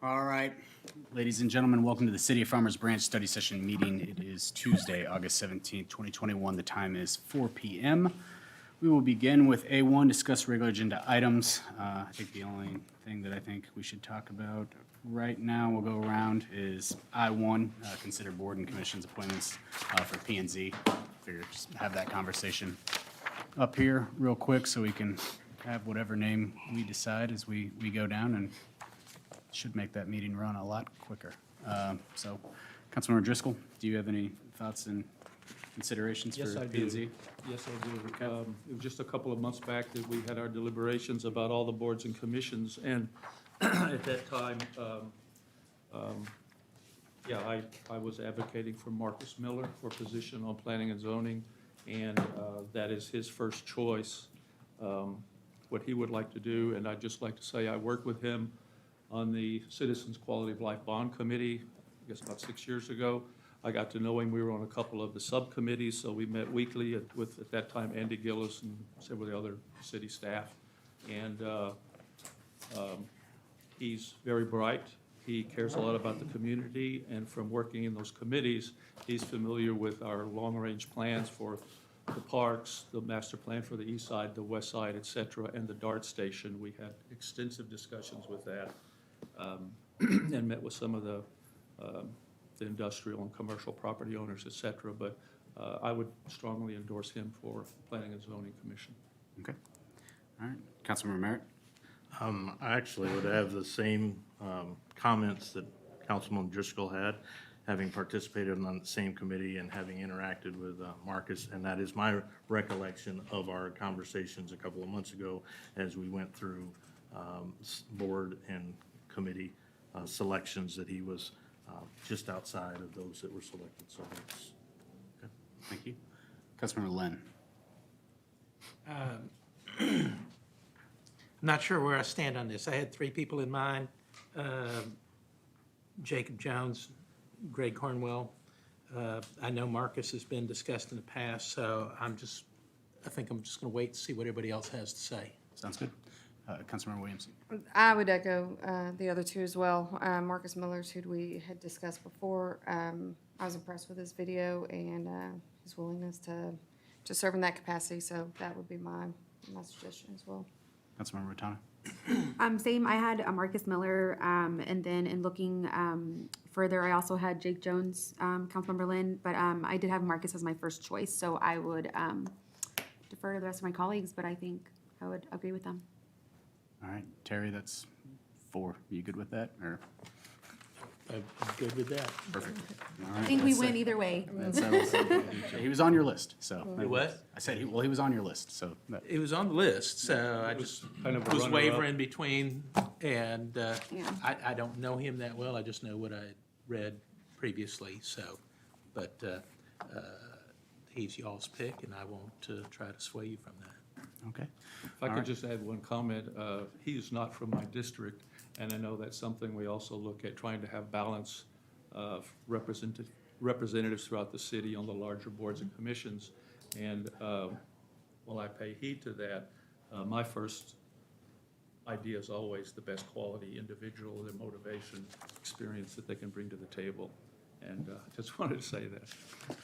All right, ladies and gentlemen, welcome to the City of Farmers Branch Study Session meeting. It is Tuesday, August 17th, 2021. The time is 4 p.m. We will begin with A1, discuss regular agenda items. I think the only thing that I think we should talk about right now, we'll go around, is I1, consider board and commissions appointments for P&Z. Figure just have that conversation up here real quick so we can have whatever name we decide as we go down, and should make that meeting run a lot quicker. So, Councilmember Driscoll, do you have any thoughts and considerations Yes, for I P&Z? do. Yes, I do. It was just a couple of months back that we had our deliberations about all the boards and commissions, and at that time, I was advocating for Marcus Miller for position on planning and zoning, and that is his first choice, what he would like to do. And I'd just like to say I worked with him on the Citizens Quality of Life Bond Committee, I guess about 6 years ago. I got to know him. We were on a couple of the subcommittees, so we met weekly with, at that time, Andy Gillis and several of the other city staff. And he's very bright. He cares a lot about the community, and from working in those committees, he's familiar with our long-range plans for the parks, the master plan for the east side, the west side, et cetera, and the DART station. We had extensive discussions with that, and met with some of the industrial and commercial property owners, et cetera. But I would strongly endorse him for Planning and Zoning Commission. Okay. All right. Councilmember Merritt? I actually would have the same comments that Councilman Driscoll had, having participated on the same committee and having interacted with Marcus, and that is my recollection of our conversations a couple of months ago as we went through board and committee selections, that he was just outside of those that were selected. So that's Okay. Thank you. Councilmember Lynn? Not sure where I stand on this. I had three people in mind, Jacob Jones, Greg Cornwell. I know Marcus has been discussed in the past, so I think I'm just going to wait to see what everybody else has to say. Sounds good. Councilmember Williams? I would echo the other two as well. Marcus Miller's, who we had discussed before. I was impressed with his video and his willingness to serve in that capacity, so that would be my suggestion as well. Councilmember Ratana? Same. I had Marcus Miller, and then in looking further, I also had Jake Jones, Councilmember Lynn, but I did have Marcus as my first choice, so I would defer to the rest of my colleagues, but I think I would agree with them. All right. Terry, that's 4. Are you good with that? Or I'm good with that. perfect. All I right. think we That's win it. either way. That settles it. He was on your list, so. What? I said, he was on your list, so. that- It was on the list, so I It was just kind of a was runner-up. wavering between, and Yeah. I don't know him that well. I just know what I had read previously, so, but he's y'all's pick, and I won't try to sway you from that. Okay. If I could just add one comment, he is not from my district, and I know that's something we also look at, trying to have balance of representatives throughout the city on the larger boards and commissions. And while I pay heed to that, my first idea is always the best quality individual, their motivation, experience that they can bring to the table. And just wanted to say that.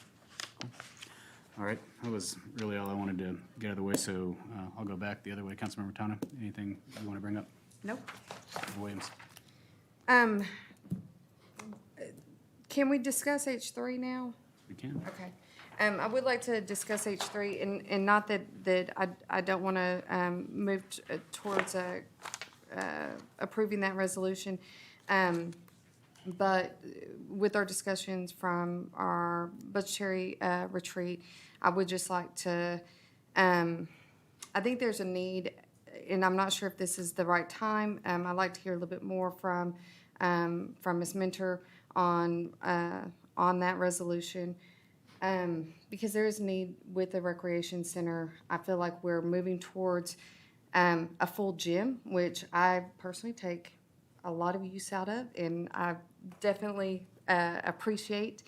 All right. That was really all I wanted to get out of the way, so I'll go back the other way. Councilmember Ratana, anything you want to bring up? Nope. Councilmember Williams? Can we discuss H3 now? We can. Okay. I would like to discuss H3, and not that I don't want to move towards approving that resolution, but with our discussions from our budgetary retreat, I would just like to, I think there's a need, and I'm not sure if this is the right time. I'd like to hear a little bit more from Ms. Mentor on that resolution. Because there is a need with the recreation center. I feel like we're moving towards a full gym, which I personally take a lot of use out of, and I definitely appreciate.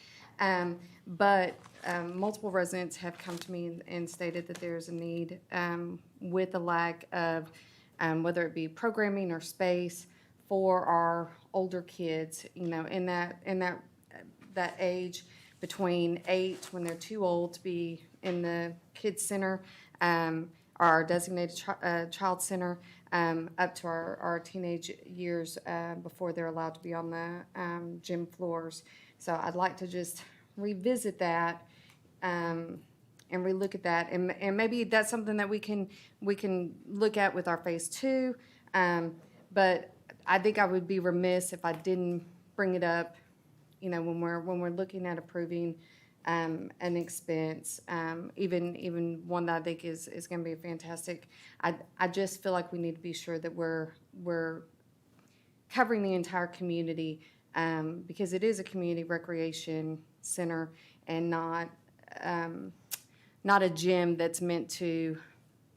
But multiple residents have come to me and stated that there's a need with the lack of whether it be programming or space for our older kids, you know, in that age between 8, when they're too old to be in the kids center, or our designated child center, up to our teenage years, before they're allowed to be on the gym floors. So I'd like to just revisit that, and relook at that, and maybe that's something that we can look at with our phase 2. But I think I would be remiss if I didn't bring it up, you know, when we're looking at approving an expense, even one that I think is going to be fantastic. I just feel like we need to be sure that we're covering the entire community, because it is a community recreation center and not a gym that's meant to,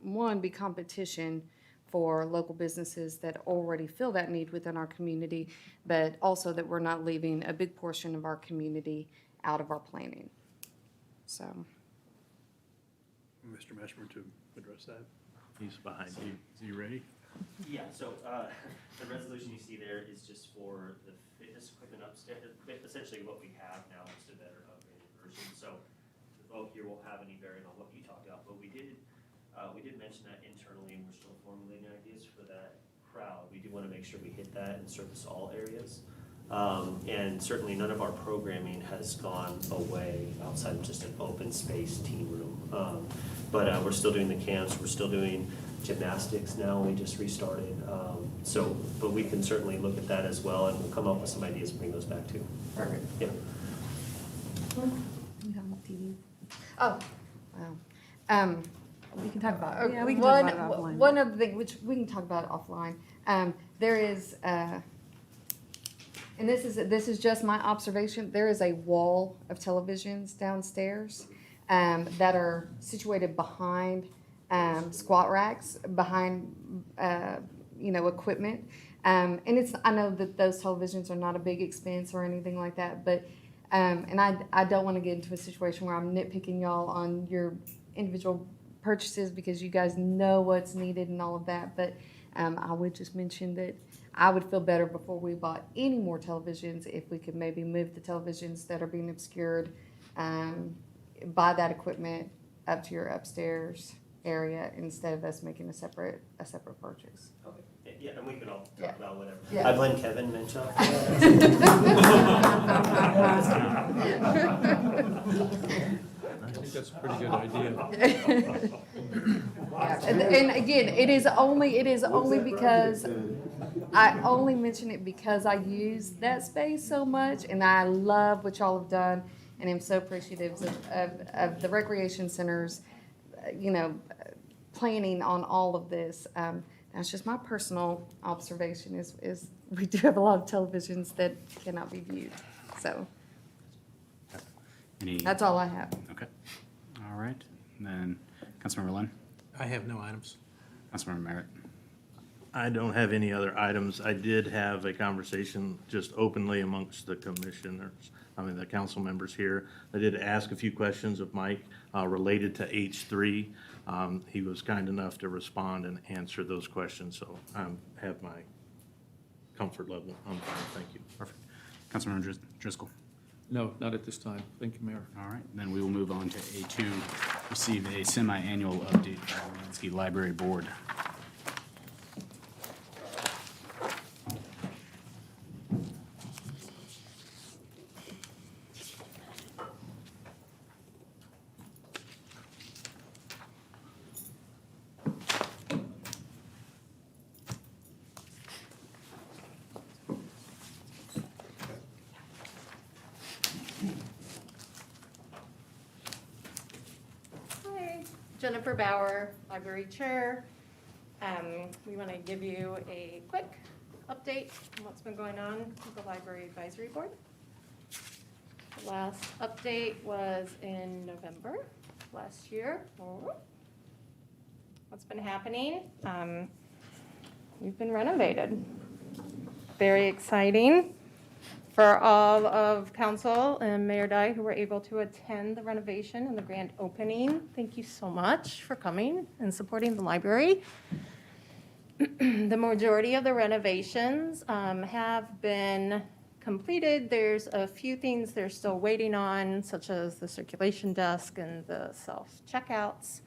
one, be competition for local businesses that already feel that need within our community, but also that we're not leaving a big portion of our community out of our planning. So, Mr. Mashburn to address that. He's behind you. Is he ready? Yeah, so the resolution you see there is just for the fitness equipment upstairs, essentially what we have now, just a better upgraded version. So the vote here won't have any bearing on what you talked about, but we did mention that internally, and we're still formulating ideas for that crowd. We do want to make sure we hit that and service all areas. And certainly none of our programming has gone away outside of just an open space team room. But we're still doing the camps, we're still doing gymnastics now, we just restarted. But we can certainly look at that as well, and we'll come up with some ideas and bring those back too. perfect. Yeah. Oh, wow. We can talk about, yeah, we can One, talk about it offline. one other thing, which we can talk about offline, there is, and this is just my observation, there is a wall of televisions downstairs, that are situated behind, squat racks, behind, equipment. And I know that those televisions are not a big expense or anything like that, but, and I don't want to get into a situation where I'm nitpicking y'all on your individual purchases, because you guys know what's needed and all of that, but I would just mention that I would feel better before we bought any more televisions if we could maybe move the televisions that are being obscured, buy that equipment up to your upstairs area instead of us making a separate purchase. Okay. Yeah, and we can all Yeah. talk about whatever. Yeah. I blame Kevin Menchop. I think that's a pretty good idea. And again, it is only because I only mention it because I use that space so much, and I love what y'all have done, and I'm so appreciative of the recreation centers, planning on all of this. That's just my personal observation is we do have a lot of televisions that cannot be viewed. So that's all I have. Okay. All right. And then Councilmember Lynn, I have no items. Councilmember Merritt. I don't have any other items. I did have a conversation just openly amongst the commissioners, the council members here. I did ask a few questions of Mike related to H3. He was kind enough to respond and answer those questions, so I have my comfort level. I'm fine, thank you. Perfect. Councilmember Driscoll. No, not at this time. Thank you, Mayor. All right. Then we will move on to A2, receive a semi-annual update from the Lansky Library Board. Hi, Jennifer Bauer, Library Chair. We want to give you a quick update on what's been going on with the Library Advisory Board. The last update was in November last year. What's been happening? We've been renovated. Very exciting for all of council and Mayor Dye who were able to attend the renovation and the grand opening. Thank you so much for coming and supporting the library. The majority of the renovations have been completed. There's a few things they're still waiting on, such as the circulation desk and the self-checkouts.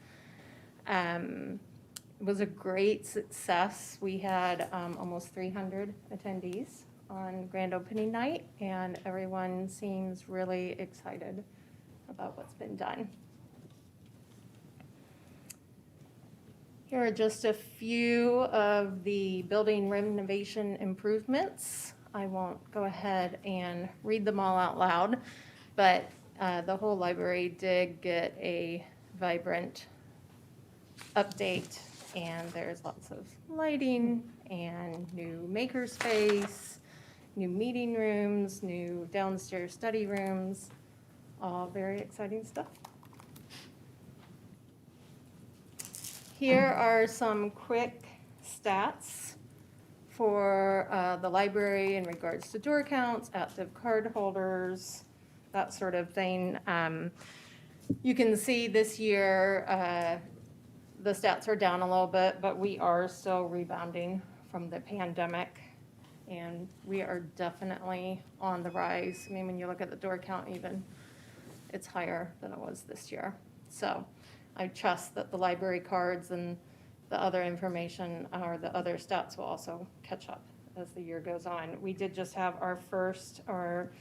It was a great success. We had almost 300 attendees on grand opening night, and everyone seems really excited about what's been done. Here are just a few of the building renovation improvements. I won't go ahead and read them all out loud, but the whole library did get a vibrant update, and there's lots of lighting and new makerspace, new meeting rooms, new downstairs study rooms, all very exciting stuff. Here are some quick stats for the library in regards to door counts, active card holders, that sort of thing. You can see this year the stats are down a little bit, but we are still rebounding from the pandemic, and we are definitely on the rise. I mean, when you look at the door count even, it's higher than it was this year. So I trust that the library cards and the other information or the other stats will also catch up as the year goes on. We did just have our first, or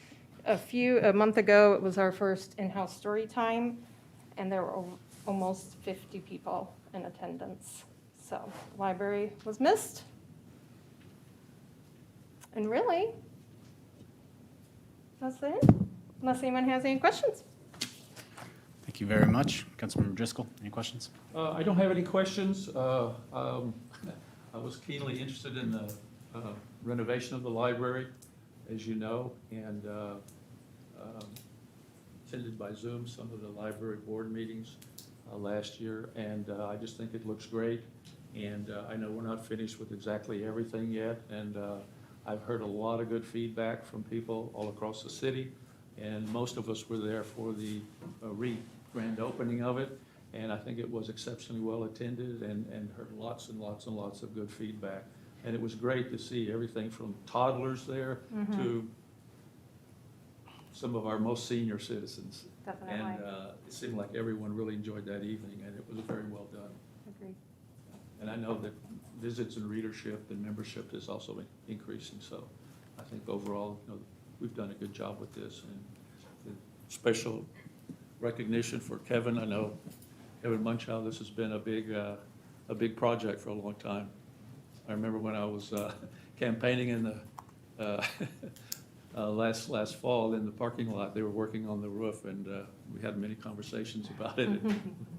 a month ago, it was our first in-house story time, and there were almost 50 people in attendance. So the library was missed. And really, that's it, unless anyone has any questions. Thank you very much. Councilmember Driscoll, any questions? I don't have any questions. I was keenly interested in the renovation of the library, as you know, and attended by Zoom some of the library board meetings last year, and I just think it looks great. And I know we're not finished with exactly everything yet, and I've heard a lot of good feedback from people all across the city, and most of us were there for the grand opening of it, and I think it was exceptionally well attended, and heard lots and lots and lots of good feedback. And it was great to see everything from toddlers there to some of our most senior citizens. Definitely. And it seemed like everyone really enjoyed that evening, and it was very well done. Agreed. And I know that visits and readership and membership is also increasing, so I think overall, we've done a good job with this. And the special recognition for Kevin. I know Kevin Munchow, this has been a big project for a long time. I remember when I was campaigning in the last fall in the parking lot, they were working on the roof, and we had many conversations about it.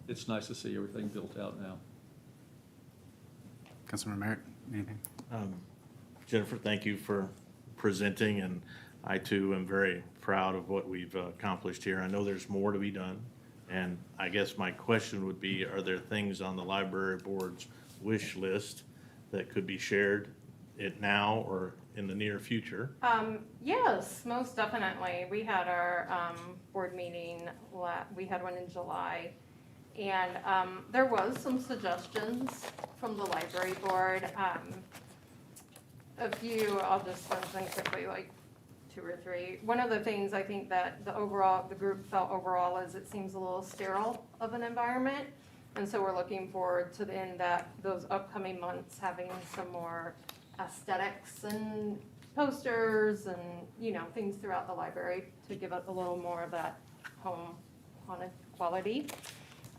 It's nice to see everything built out now. Councilmember Merritt, anything? Jennifer, thank you for presenting, and I too am very proud of what we've accomplished here. I know there's more to be done, and I guess my question would be, are there things on the library board's wish list that could be shared now or in the near future? Yes, most definitely. We had our board meeting, we had one in July, and there was some suggestions from the library board. A few, I'll just run them quickly, like 2 or 3. One of the things I think that the group felt overall is it seems a little sterile of an environment. And so we're looking forward to those upcoming months having some more aesthetics and posters and, things throughout the library to give it a little more of that home haunted quality.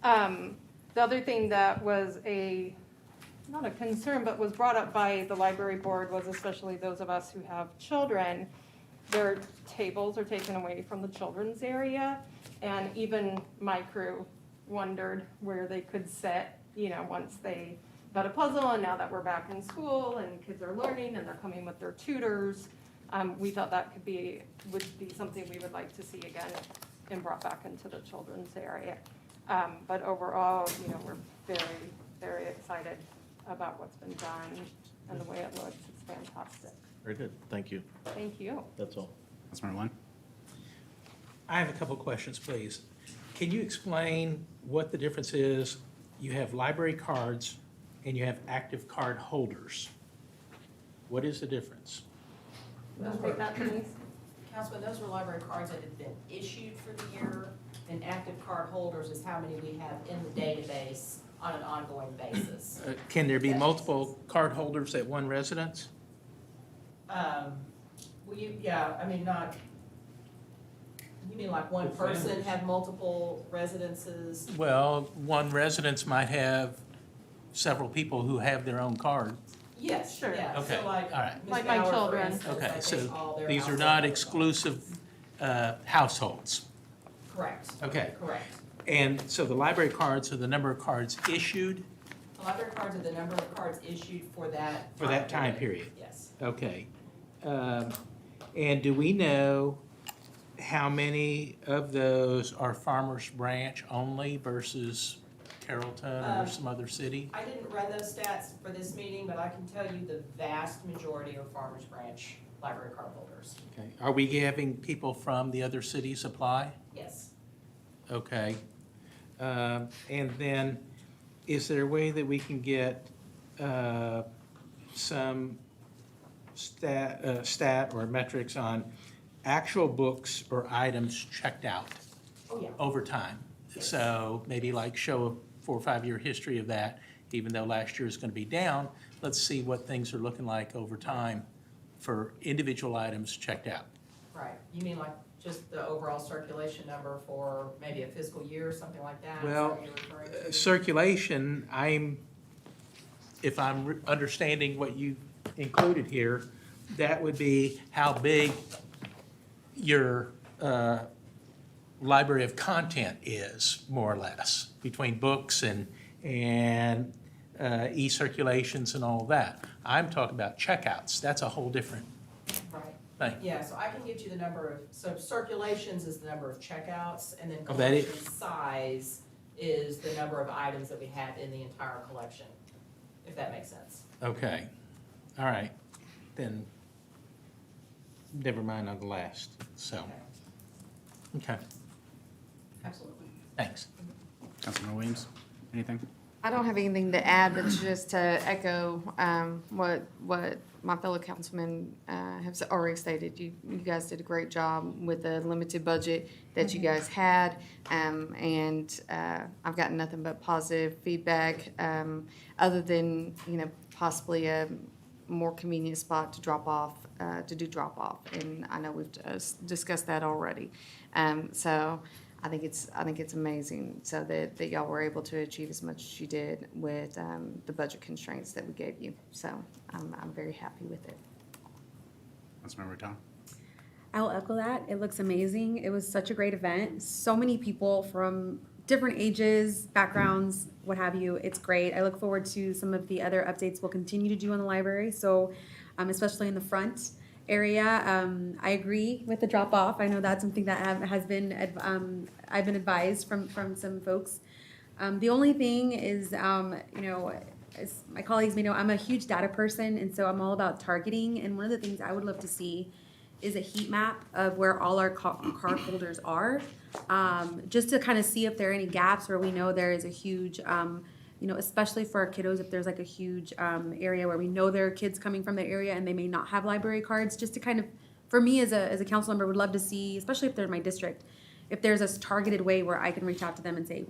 The other thing that was not a concern, but was brought up by the library board was, especially those of us who have children, their tables are taken away from the children's area. And even my crew wondered where they could sit, once they got a puzzle, and now that we're back in school and kids are learning and they're coming with their tutors. We thought that would be something we would like to see again and brought back into the children's area. But overall, we're very, very excited about what's been done and the way it looks. It's fantastic. Very good, thank you. Thank you. That's all. Councilmember Lund? I have a couple questions, please. Can you explain what the difference is? You have library cards and you have active card holders. What is the difference? Wanna take that, Denise? Councilman, those were library cards that had been issued for the year, and active card holders is how many we have in the database on an ongoing basis. Can there be multiple card holders at one residence? Yeah, I mean, not, you mean like one With person families. have multiple residences? Well, one residence might have several people who have their own card. Yes, Sure. yeah, Okay, so like all right. Ms. Like my Bauer, for children. instance, Okay, I think so all their these are household not members. exclusive households. Correct, Okay, correct. and so the library cards are the number of cards issued The library cards are the number of cards issued for that. for that time period? Yes. Okay. And do we know how many of those are Farmers Branch only versus Carrollton or some other city? I didn't run those stats for this meeting, but I can tell you the vast majority are Farmers Branch library card holders. Okay. Are we having people from the other cities apply? Yes. Okay. And then, is there a way that we can get some stat or metrics on actual books or items checked out Oh, yeah. over time? So maybe like show a 4 or 5 year history of that, even though last year is going to be down. Let's see what things are looking like over time for individual items checked out. Right. You mean like just the overall circulation number for maybe a fiscal year or something like that? Is that Well, what you're referring to? circulation, if I'm understanding what you included here, that would be how big your library of content is, more or less, between books and e-circulations and all that. I'm talking about checkouts. That's a whole different Right. thing. Yeah, so I can get you the number of, so circulations is the number of checkouts, and then Oh, that is- collection size is the number of items that we have in the entire collection, if that makes sense. Okay, all right, then, never mind on the last, so, okay, Absolutely. thanks. Councilman Williams, anything? I don't have anything to add, but just to echo what my fellow councilmen have already stated. You guys did a great job with the limited budget that you guys had, and I've gotten nothing but positive feedback, other than, possibly a more convenient spot to drop off, to do drop off, and I know we've discussed that already. So I think it's amazing so that y'all were able to achieve as much as you did with the budget constraints that we gave you. So I'm very happy with it. Councilmember Tom? I will echo that. It looks amazing. It was such a great event. So many people from different ages, backgrounds, what have you. It's great. I look forward to some of the other updates we'll continue to do on the library. So especially in the front area. I agree with the drop off. I know that's something that has been I've been advised from some folks. The only thing is, as my colleagues may know, I'm a huge data person, and so I'm all about targeting. And one of the things I would love to see is a heat map of where all our card holders are, just to kind of see if there are any gaps where we know there is a huge especially for our kiddos, if there's like a huge area where we know there are kids coming from the area and they may not have library cards, just to kind of, for me as a council member, would love to see, especially if they're in my district, if there's a targeted way where I can reach out to them and say,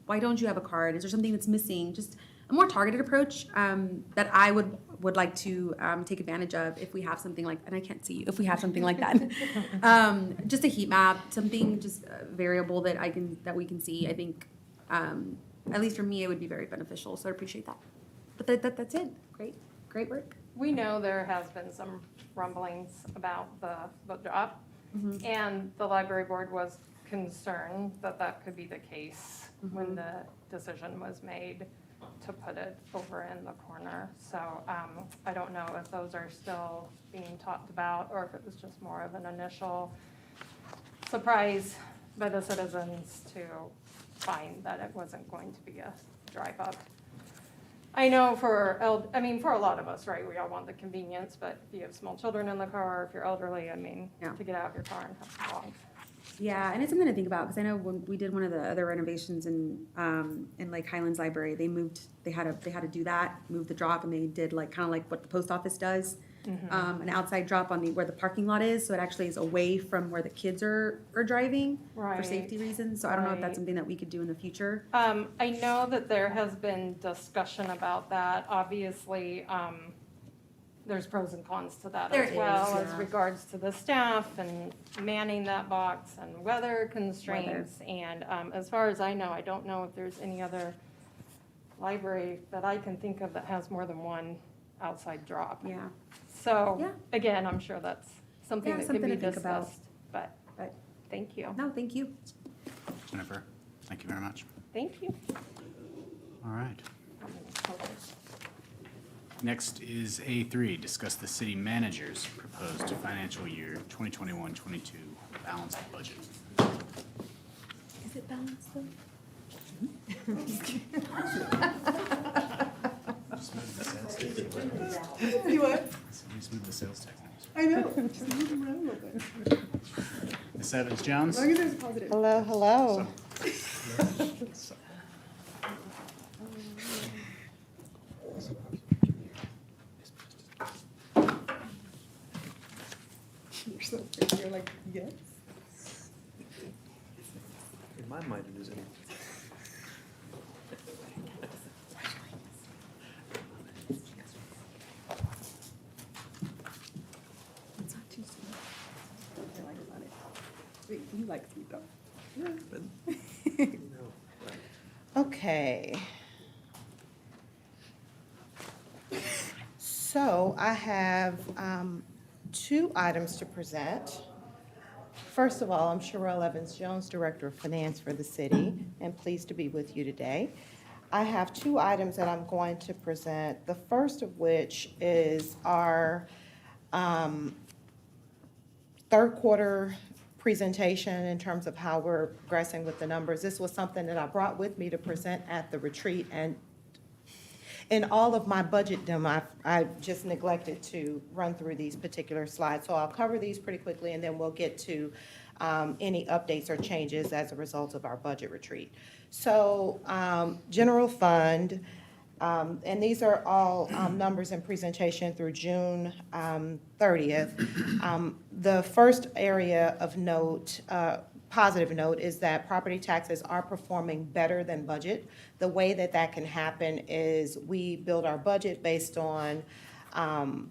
why don't you have a card? Is there something that's missing? Just a more targeted approach that I would like to take advantage of if we have something like, and I can't see you, if we have something like that. Just a heat map, something just variable that we can see. I think, at least for me, it would be very beneficial, so I appreciate that. But that's it. Great work. We know there has been some rumblings about the book drop, and the library board was concerned that that could be the case when the decision was made to put it over in the corner. So I don't know if those are still being talked about or if it was just more of an initial surprise by the citizens to find that it wasn't going to be a drive up. I know for a lot of us, right, we all want the convenience, but if you have small children in the car, if you're elderly, Yeah. to get out of your car and have to walk. Yeah, and it's something to think about, because I know when we did one of the other renovations in like Highlands Library, they had to do that, move the drop, and they did like, kind of like what the post office does. An outside drop on where the parking lot is, so it actually is away from where the kids are driving for Right. safety reasons, so I don't know if that's Right. something that we could do in the future. I know that there has been discussion about that. Obviously, there's pros and cons to that There as is, well, as yeah. regards to the staff and manning that box and weather constraints. And as far as I know, I don't know if there's any other library that I can think of that has more than one outside drop. Yeah, So, Yeah. again, I'm sure that's something Yeah, that can something be to think about. discussed, but but, thank you. no, thank you. Jennifer, thank you very much. Thank you. All right. Hold on. Next is A3, discuss the city manager's proposed financial year 2021-22 balanced budget. Is it balanced though? Just move the sales tax. You what? Just move the sales tax. I know, just move them around a little bit. Ms. Evans-Jones? As long as there's a positive. Hello, hello. You're so pretty, you're like, yes. In my mind, it isn't. It's not too sweet. I like about it. Wait, you like sweet though. Yeah, but. Okay. So I have two items to present. First of all, I'm Sherelle Evans-Jones, Director of Finance for the city, and pleased to be with you today. I have two items that I'm going to present, the first of which is our third quarter presentation in terms of how we're progressing with the numbers. This was something that I brought with me to present at the retreat, and in all of my budget demo, I just neglected to run through these particular slides. So I'll cover these pretty quickly, and then we'll get to any updates or changes as a result of our budget retreat. So general fund, and these are all numbers and presentation through June 30th. The first area of note, positive note, is that property taxes are performing better than budget. The way that that can happen is we build our budget based on the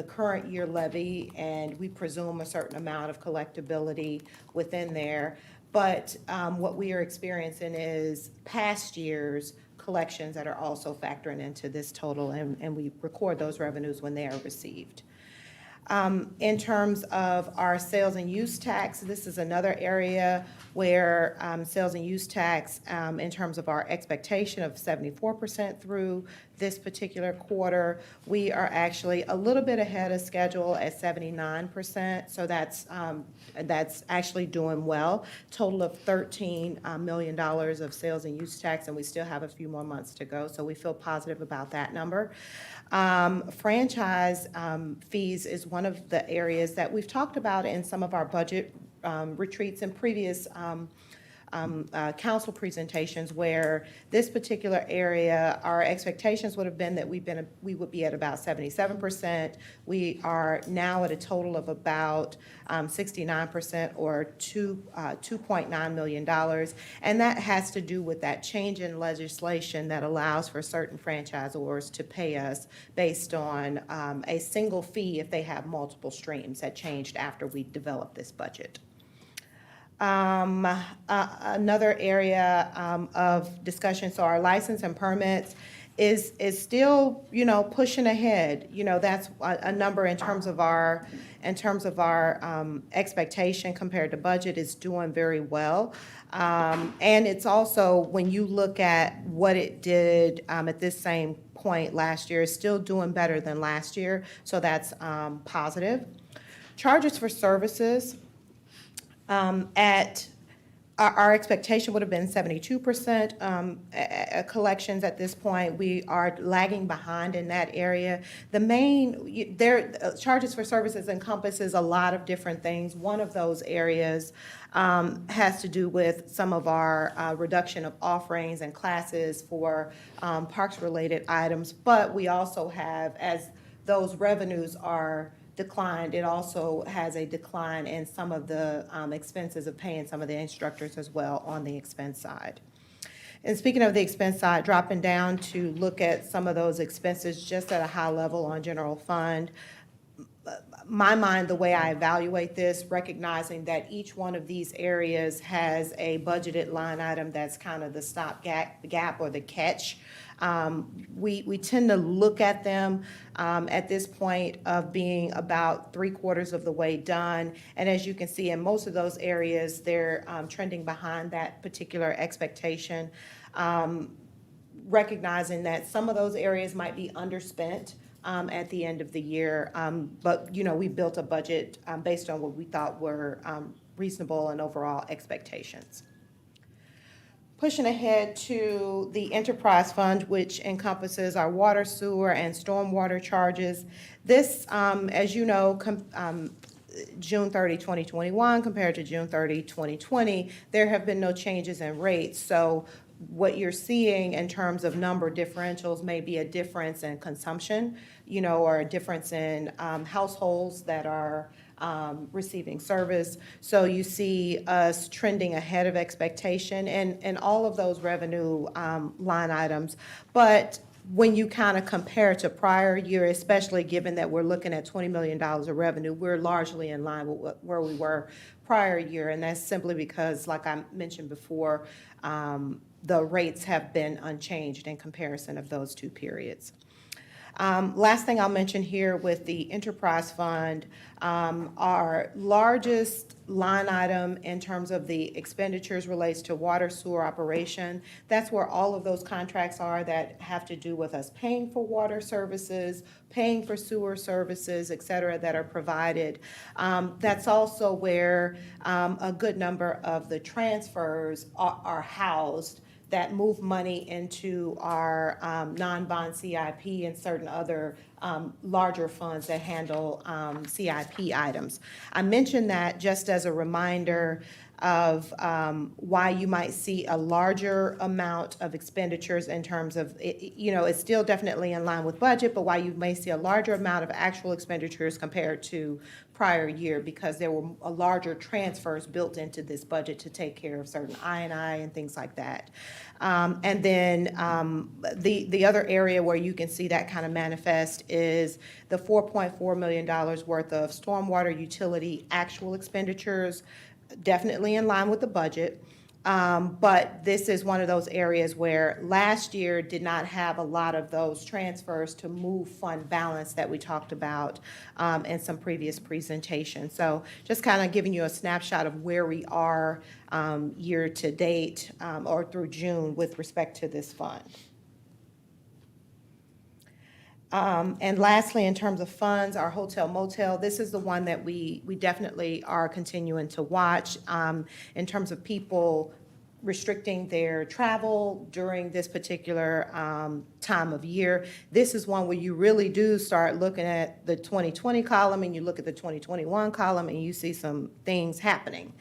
current year levy, and we presume a certain amount of collectability within there. But what we are experiencing is past years' collections that are also factoring into this total, and we record those revenues when they are received. In terms of our sales and use tax, this is another area where sales and use tax, in terms of our expectation of 74% through this particular quarter, we are actually a little bit ahead of schedule at 79%. So that's actually doing well. Total of $13 million of sales and use tax, and we still have a few more months to go. So we feel positive about that number. Franchise fees is one of the areas that we've talked about in some of our budget retreats and previous council presentations, where this particular area, our expectations would have been that we would be at about 77%. We are now at a total of about 69%, or $2.9 million. And that has to do with that change in legislation that allows for certain franchisors to pay us based on a single fee if they have multiple streams. That changed after we developed this budget. Another area of discussion, so our license and permits is still, pushing ahead. That's a number in terms of our expectation compared to budget is doing very well. And it's also, when you look at what it did at this same point last year, it's still doing better than last year, so that's positive. Charges for services. At our expectation would have been 72%. collections at this point, we are lagging behind in that area. The main, charges for services encompasses a lot of different things. One of those areas has to do with some of our reduction of offerings and classes for parks-related items. But we also have, as those revenues are declined, it also has a decline in some of the expenses of paying some of the instructors as well on the expense side. And speaking of the expense side, dropping down to look at some of those expenses just at a high level on general fund. My mind, the way I evaluate this, recognizing that each one of these areas has a budgeted line item that's kind of the stopgap or the catch. We tend to look at them at this point of being about 3/4 of the way done. And as you can see, in most of those areas, they're trending behind that particular expectation, recognizing that some of those areas might be underspent at the end of the year. But, we built a budget based on what we thought were reasonable and overall expectations. Pushing ahead to the enterprise fund, which encompasses our water, sewer, and stormwater charges. This, as you know, June 30, 2021 compared to June 30, 2020, there have been no changes in rates. So what you're seeing in terms of number differentials may be a difference in consumption, or a difference in households that are receiving service. So you see us trending ahead of expectation in all of those revenue line items. But when you kind of compare to prior year, especially given that we're looking at $20 million of revenue, we're largely in line with where we were prior year. And that's simply because, like I mentioned before, the rates have been unchanged in comparison of those two periods. Last thing I'll mention here with the enterprise fund, our largest line item in terms of the expenditures relates to water sewer operation. That's where all of those contracts are that have to do with us paying for water services, paying for sewer services, et cetera, that are provided. That's also where a good number of the transfers are housed that move money into our non-bond CIP and certain other larger funds that handle CIP items. I mentioned that just as a reminder of why you might see a larger amount of expenditures in terms of, it's still definitely in line with budget, but why you may see a larger amount of actual expenditures compared to prior year, because there were larger transfers built into this budget to take care of certain I&I and things like that. And then the other area where you can see that kind of manifest is the $4.4 million worth of stormwater utility actual expenditures, definitely in line with the budget. But this is one of those areas where last year did not have a lot of those transfers to move fund balance that we talked about in some previous presentations. So just kind of giving you a snapshot of where we are year to date or through June with respect to this fund. And lastly, in terms of funds, our hotel motel, this is the one that we definitely are continuing to watch in terms of people restricting their travel during this particular time of year. This is one where you really do start looking at the 2020 column and you look at the 2021 column and you see some things happening.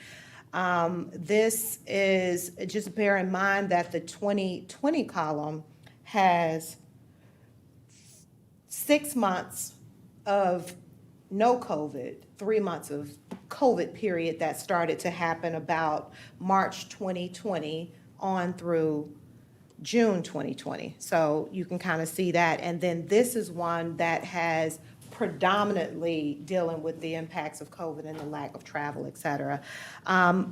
This is, just bear in mind that the 2020 column has 6 months of no COVID, 3 months of COVID period that started to happen about March 2020 on through June 2020. So you can kind of see that. And then this is one that has predominantly dealing with the impacts of COVID and the lack of travel, et cetera.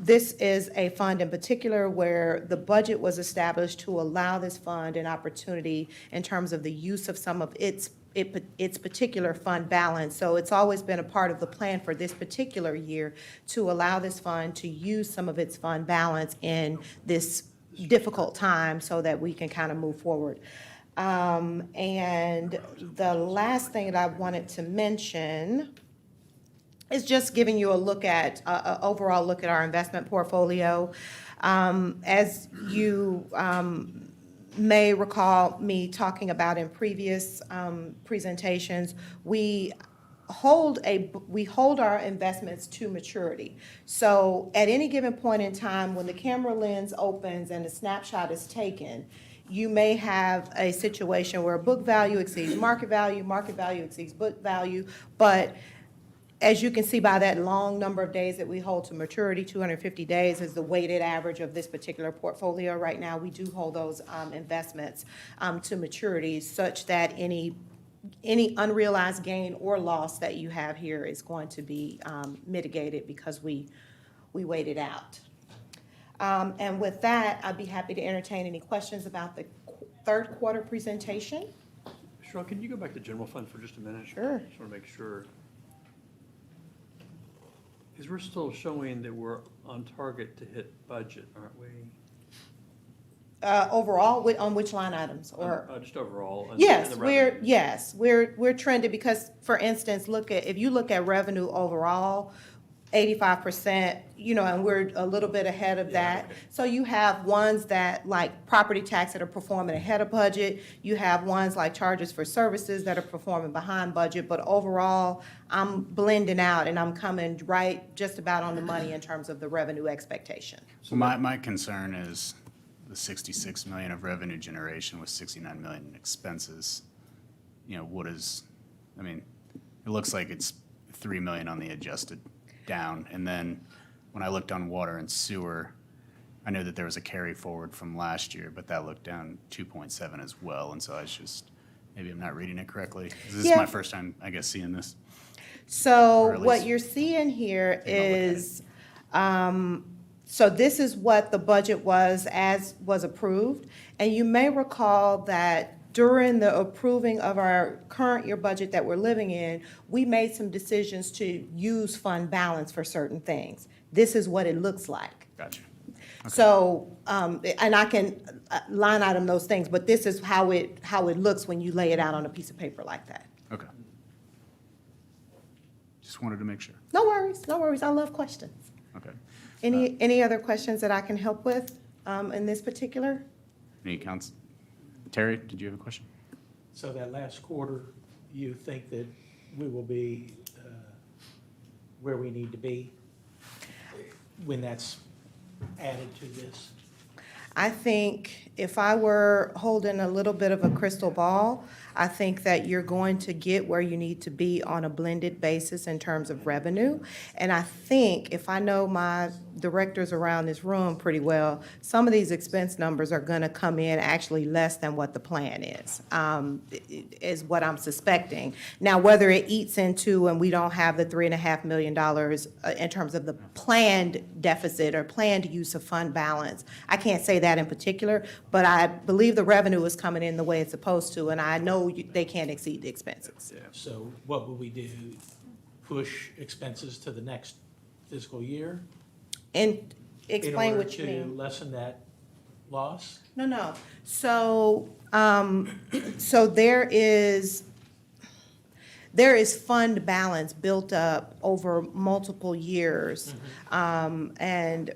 This is a fund in particular where the budget was established to allow this fund an opportunity in terms of the use of some of its particular fund balance. So it's always been a part of the plan for this particular year to allow this fund to use some of its fund balance in this difficult time so that we can kind of move forward. And the last thing that I wanted to mention is just giving you a look at, an overall look at our investment portfolio. As you may recall me talking about in previous presentations, we hold our investments to maturity. So at any given point in time, when the camera lens opens and the snapshot is taken, you may have a situation where book value exceeds market value exceeds book value, but as you can see by that long number of days that we hold to maturity, 250 days is the weighted average of this particular portfolio right now. We do hold those investments to maturity such that any unrealized gain or loss that you have here is going to be mitigated because we wait it out. And with that, I'd be happy to entertain any questions about the third quarter presentation. Cheryl, can you go back to general fund for just a minute? Sure. Just want to make sure. Because we're still showing that we're on target to hit budget, aren't we? Overall, on which line items or? Just overall. Yes, in the revenues. we're trending because, for instance, if you look at revenue overall, 85%, and we're a little bit ahead of that. Okay. So you have ones that, like property tax, that are performing ahead of budget. You have ones like charges for services that are performing behind budget. But overall, I'm blending out and I'm coming right just about on the money in terms of the revenue expectation. So my concern is the 66 million of revenue generation with 69 million in expenses. It looks like it's 3 million on the adjusted down. And then when I looked on water and sewer, I know that there was a carry forward from last year, but that looked down 2.7 as well. And so I was just, maybe I'm not reading it correctly. This is my first time, I guess, seeing this. So Or at what least you're seeing here take a look at it. is, so this is what the budget was as was approved. And you may recall that during the approving of our current year budget that we're living in, we made some decisions to use fund balance for certain things. This is what it looks like. Gotcha. So, and I can line item those things, but this is how it looks when you lay it out on a piece of paper like that. Okay. Just wanted to make sure. No worries. I love questions. Okay. Any other questions that I can help with in this particular? Any counts? Terry, did you have a question? So that last quarter, you think that we will be where we need to be when that's added to this? I think if I were holding a little bit of a crystal ball, I think that you're going to get where you need to be on a blended basis in terms of revenue. And I think, if I know my directors around this room pretty well, some of these expense numbers are gonna come in actually less than what the plan is what I'm suspecting. Now, whether it eats into and we don't have the $3.5 million in terms of the planned deficit or planned use of fund balance, I can't say that in particular, but I believe the revenue is coming in the way it's supposed to, and I know they can't exceed the expenses. So what will we do? Push expenses to the next fiscal year? And explain what you In order mean. to lessen that loss? No. So, so there is fund balance built up over multiple years. And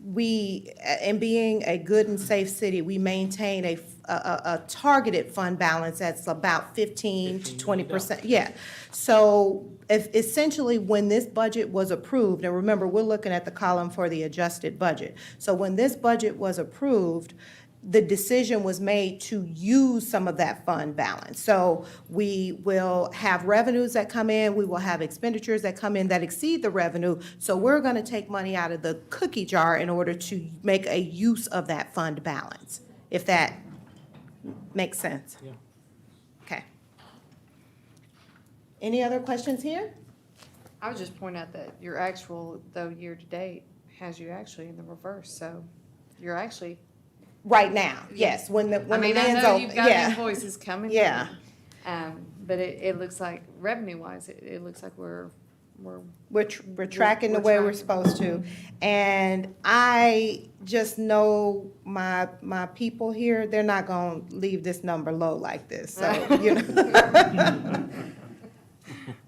we, in being a good and safe city, we maintain a targeted fund balance that's about 15 to 20%. Yeah. So essentially, when this budget was approved, and remember, we're looking at the column for the adjusted budget. So when this budget was approved, the decision was made to use some of that fund balance. So we will have revenues that come in, we will have expenditures that come in that exceed the revenue. So we're gonna take money out of the cookie jar in order to make a use of that fund balance, if that makes sense. Yeah. Okay. Any other questions here? I would just point out that your actual, though, year-to-date has you actually in the reverse, so you're actually. Right now, yes, when the I mean, I land's know open, you've got yeah. invoices coming. Yeah. But it looks like, revenue-wise, it looks like we're We're tracking the way we're supposed to. And I just know my people here, they're not gonna leave this number low like this, so,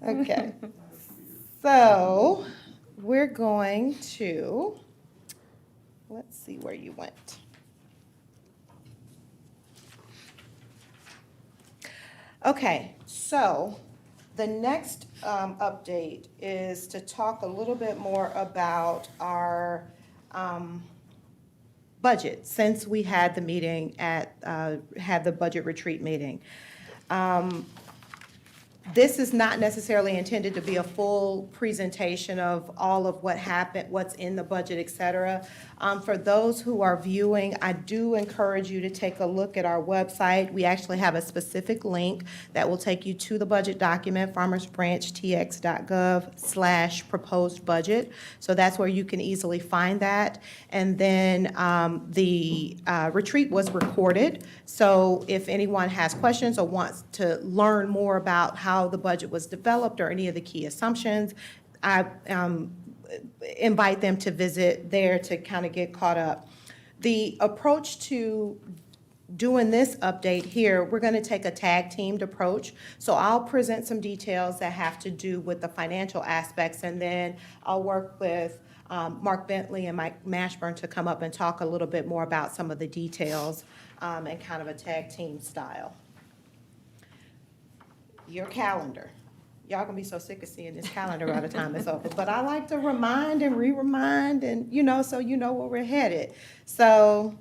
Okay. So, we're going to, let's see where you went. Okay, so the next update is to talk a little bit more about our budget, since we had the meeting had the budget retreat meeting. This is not necessarily intended to be a full presentation of all of what happened, what's in the budget, et cetera. For those who are viewing, I do encourage you to take a look at our website. We actually have a specific link that will take you to the budget document, farmersbranchtx.gov/proposed budget. So that's where you can easily find that. And then the retreat was recorded. So if anyone has questions or wants to learn more about how the budget was developed or any of the key assumptions, I invite them to visit there to kind of get caught up. The approach to doing this update here, we're going to take a tag-teamed approach. So I'll present some details that have to do with the financial aspects, and then I'll work with Mark Bentley and Mike Mashburn to come up and talk a little bit more about some of the details and kind of a tag-team style. Your calendar. Y'all gonna be so sick of seeing this calendar by the time it's over. But I like to remind and re-remind and, so you know where we're headed. So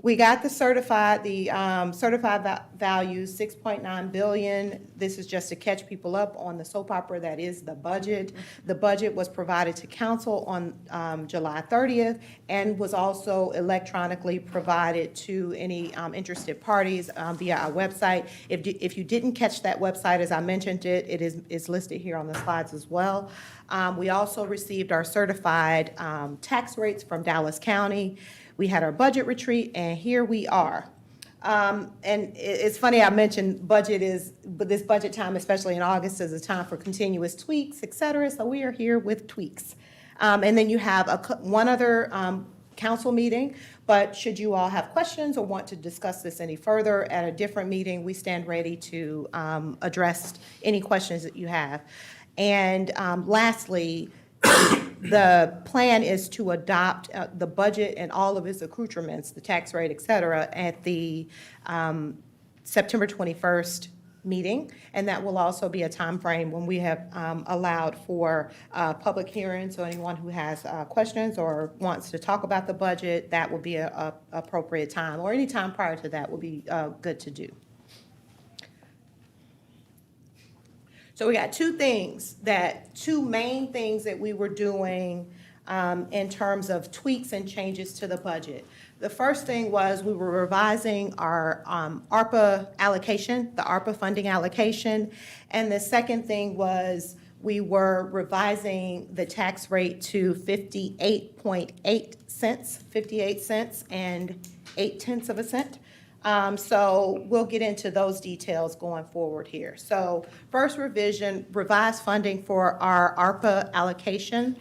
we got the certified value, 6.9 billion. This is just to catch people up on the soap opera that is the budget. The budget was provided to council on July 30th and was also electronically provided to any interested parties via our website. If you didn't catch that website, as I mentioned it is listed here on the slides as well. We also received our certified tax rates from Dallas County. We had our budget retreat, and here we are. And it's funny I mentioned but this budget time, especially in August, is a time for continuous tweaks, et cetera, so we are here with tweaks. And then you have one other council meeting, but should you all have questions or want to discuss this any further at a different meeting, we stand ready to address any questions that you have. And lastly, the plan is to adopt the budget and all of its accoutrements, the tax rate, et cetera, at the September 21st meeting. And that will also be a time frame when we have allowed for public hearings. So anyone who has questions or wants to talk about the budget, that will be a appropriate time, or any time prior to that will be good to do. So we got two main things that we were doing in terms of tweaks and changes to the budget. The first thing was we were revising our ARPA allocation, the ARPA funding allocation. And the second thing was we were revising the tax rate to 58.8 cents, 58 cents and 0.8 of a cent. So we'll get into those details going forward here. So first revision, revised funding for our ARPA allocation.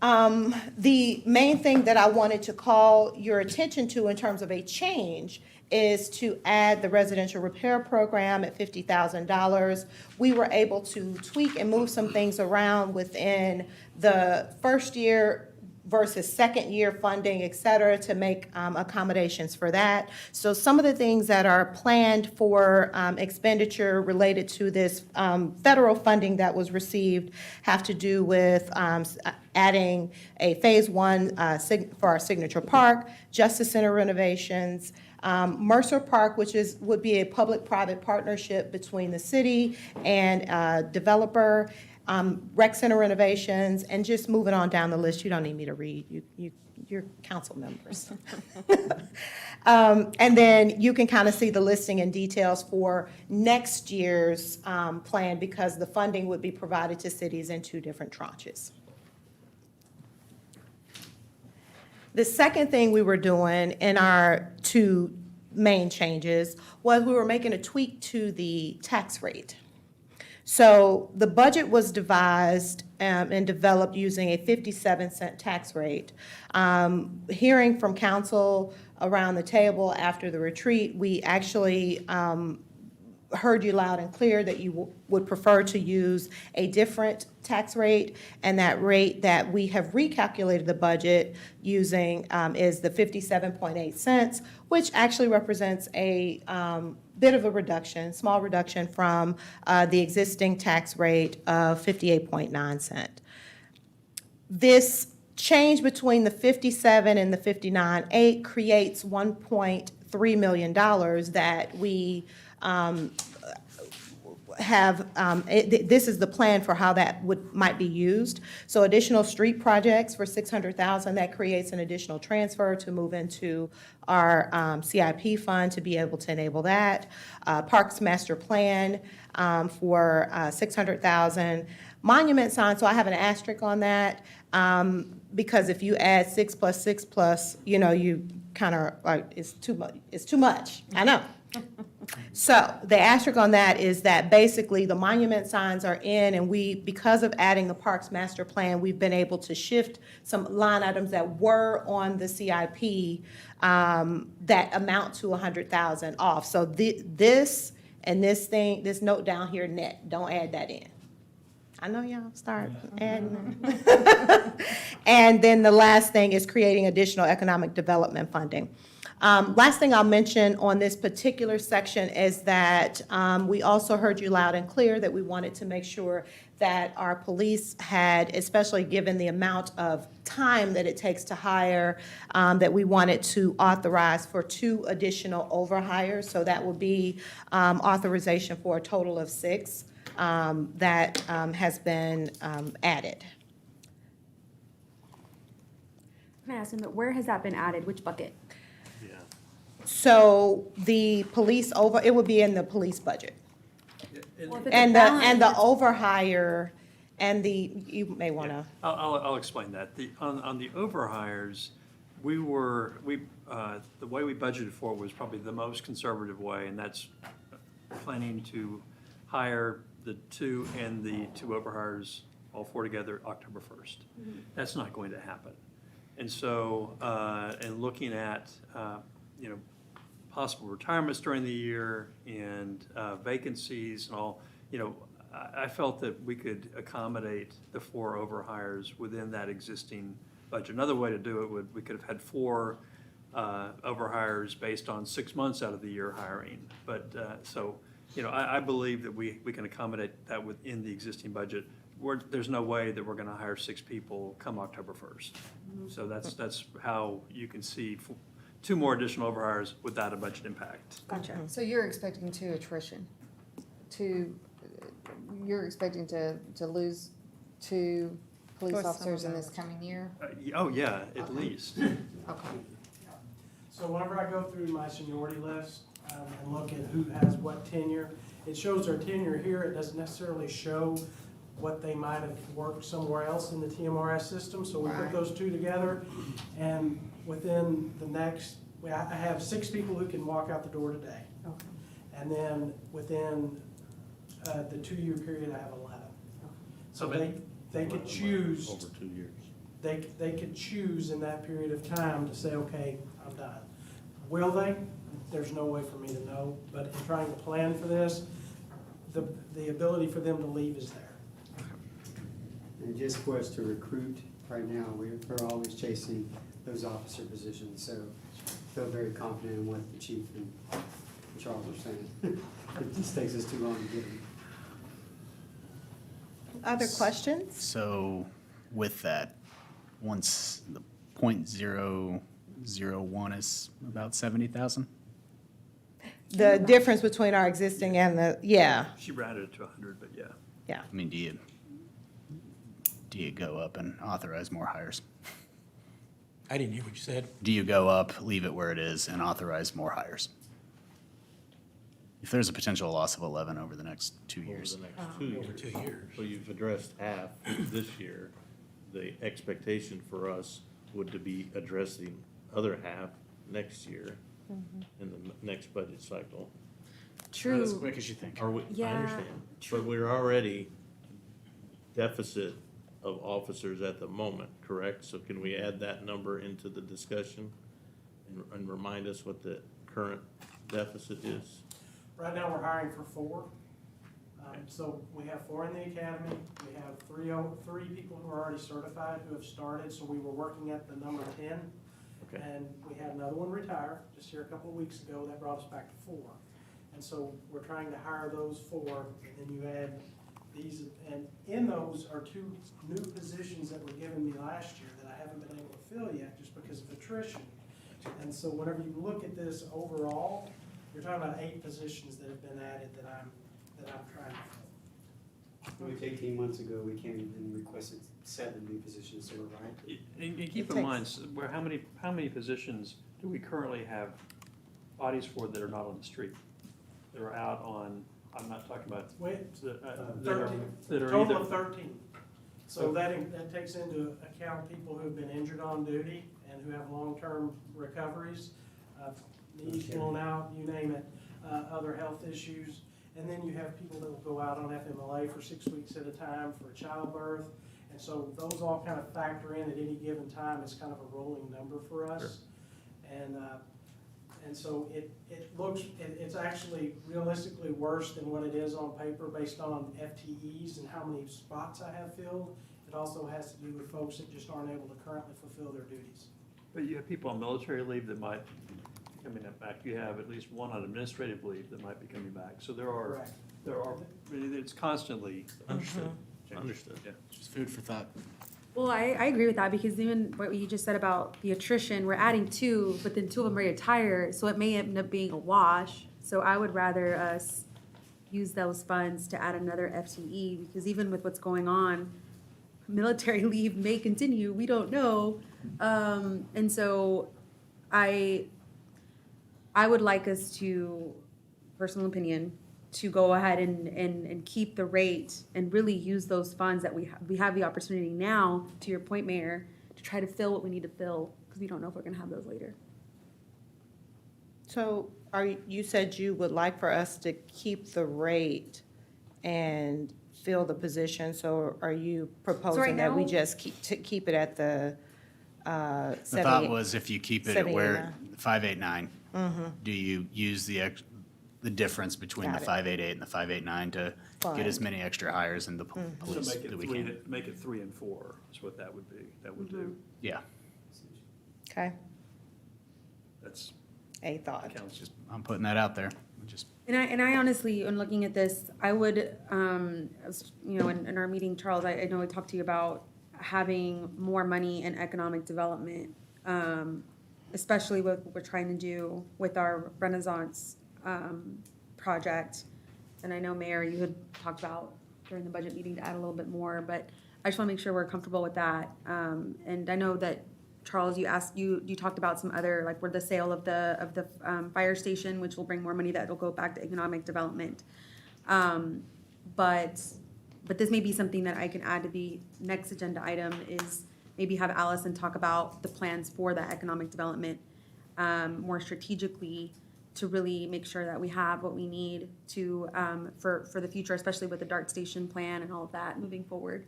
The main thing that I wanted to call your attention to in terms of a change is to add the residential repair program at $50,000. We were able to tweak and move some things around within the first year versus second year funding, et cetera, to make accommodations for that. So some of the things that are planned for expenditure related to this federal funding that was received have to do with adding a phase one for our Signature Park, Justice Center renovations, Mercer Park, which would be a public-private partnership between the city and developer, rec center renovations, and just moving on down the list. You don't need me to read. You're council members. And then you can kind of see the listing and details for next year's plan, because the funding would be provided to cities in two different tranches. The second thing we were doing in our two main changes was we were making a tweak to the tax rate. So the budget was devised and developed using a 57-cent tax rate. Hearing from council around the table after the retreat, we actually heard you loud and clear that you would prefer to use a different tax rate, and that rate that we have recalculated the budget using is the 57.8 cents, which actually represents a bit of a reduction, small reduction from the existing tax rate of 58.9 cent. This change between the 57 and the 59.8 creates $1.3 million that we this is the plan for how that might be used. So additional street projects for $600,000, that creates an additional transfer to move into our CIP fund to be able to enable that. Parks Master Plan for $600,000. Monument sign, so I have an asterisk on that, because if you add 6 plus 6 plus, you kind of, like, it's too much, I know. So the asterisk on that is that basically the monument signs are in, and because of adding the Parks Master Plan, we've been able to shift some line items that were on the CIP that amount to 100,000 off. So this and this note down here, net, don't add that in. I know y'all start adding. And then the last thing is creating additional economic development funding. Last thing I'll mention on this particular section is that we also heard you loud and clear that we wanted to make sure that our police had, especially given the amount of time that it takes to hire, that we wanted to authorize for 2 additional overhires. So that will be authorization for a total of 6 that has been added. Can I ask him, where has that been added? Which bucket? So the police it would be in the police budget. Well, if it's a And balance, the overhire and you may want to. I'll explain that. On the overhires, the way we budgeted for it was probably the most conservative way, and that's planning to hire the 2 and the 2 overhires, all 4 together, October 1st. That's not going to happen. And so, and looking at, possible retirements during the year and vacancies and all, I felt that we could accommodate the 4 overhires within that existing budget. Another way to do it we could have had 4 overhires based on 6 months out of the year hiring. But I believe that we can accommodate that within the existing budget. There's no way that we're going to hire 6 people come October 1st. So that's how you can see 2 more additional overhires without a budget impact. Gotcha. So you're expecting attrition? You're expecting to lose 2 police Plus some officers in of this coming year? Oh, yeah, at least. Okay. So whenever I go through my seniority list and look at who has what tenure, it shows their tenure here. It doesn't necessarily show what they might have worked somewhere else in the TMRS system. So we put those 2 together, and within the next, I have 6 people who can walk out the door today. Okay. And then within the 2-year period, I have 11. So they could choose. Over 2 years. They could choose in that period of time to say, okay, I'm done. Will they? There's no way for me to know, but in trying to plan for this, the ability for them to leave is there. And just for us to recruit, right now, we're always chasing those officer positions, so feel very confident in what the chief and Charles are saying. It just takes us too long to get them. Other questions? So with that, once the .001 is about 70,000? The difference between our existing and She rounded it to 100, but yeah. yeah. I mean, do you go up and authorize more hires? I didn't hear what you said. Do you go up, leave it where it is, and authorize more hires? If there's a potential loss of 11 over the next 2 years. Over the next 2 years. Over 2 years. So you've addressed half this year. The expectation for us would to be addressing other half next year in the next budget cycle. Not as true. quick as you think. Are we, I Yeah, understand, true. but we're already deficit of officers at the moment, correct? So can we add that number into the discussion and remind us what the current deficit is? Right now, we're hiring for 4. So we have 4 in the academy. We have three people who are already certified who have started, so we were working at the number 10. Okay. And we had another one retire just here a couple of weeks ago. That brought us back to 4. And so we're trying to hire those 4, and then you add these, and in those are 2 new positions that were given me last year that I haven't been able to fill yet just because of attrition. And so whenever you look at this overall, you're talking about 8 positions that have been added that I'm trying to fill. Like 18 months ago, we came and requested 7 new positions, so we're right. And keep in mind, how many positions do we currently have bodies for that are not on the street? That are out on, I'm not talking about. Wait, that are- 13, that are total either- of 13. So that takes into account people who have been injured on duty and who have long-term recoveries, knees blown out, you name it, other health issues. And then you have people that will go out on FMLA for 6 weeks at a time for childbirth. And so those all kind of factor in at any given time. It's kind of a rolling number for us. And so it's actually realistically worse than what it is on paper based on FTEs and how many spots I have filled. It also has to do with folks that just aren't able to currently fulfill their duties. But you have people on military leave that might be coming back. You have at least one on administrative leave that might be coming back. So Correct. it's constantly. Understood. changing. Understood. Yeah. Just food for thought. Well, I agree with that because even what you just said about the attrition, we're adding 2, but then 2 of them retire, so it may end up being a wash. So I would rather us use those funds to add another FTE because even with what's going on, military leave may continue, we don't know. And so I would like us to, personal opinion, to go ahead and keep the rate and really use those funds that we have the opportunity now, to your point, Mayor, to try to fill what we need to fill, because we don't know if we're gonna have those later. So you said you would like for us to keep the rate and fill the position, so are you proposing that we now- just keep it at the, The 70? thought was if you keep it at where 78.9. 589, do you use the difference between the Got it. 588 and the 589 to get as Fine. many extra hires in the So police that we can? make it 3 and 4 is what that would be. That would do. Yeah, Okay, That's a thought. counts. just, I'm putting that out there. Just, And I honestly, in looking at this, I would, in our meeting, Charles, I know I talked to you about having more money in economic development, especially what we're trying to do with our Renaissance project. And I know, Mayor, you had talked about during the budget meeting to add a little bit more, but I just want to make sure we're comfortable with that. And I know that, Charles, you talked about some other, like, where the sale of the fire station, which will bring more money that will go back to economic development. But this may be something that I can add to the next agenda item, is maybe have Allison talk about the plans for that economic development more strategically, to really make sure that we have what we need to, for the future, especially with the DART station plan and all of that moving forward.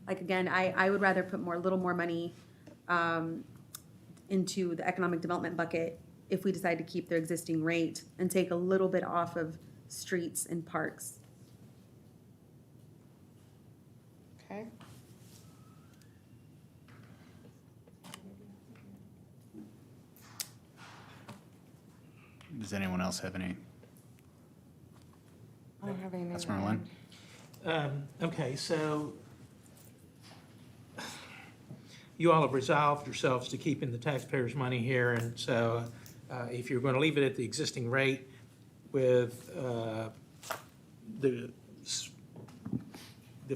Like, again, I would rather put a little more money into the economic development bucket if we decide to keep their existing rate and take a little bit off of streets and parks. Okay. does anyone else have any? I don't have anything. Councilmember Lynn? Okay, so you all have resolved yourselves to keeping the taxpayers' money here, and so if you're going to leave it at the existing rate with the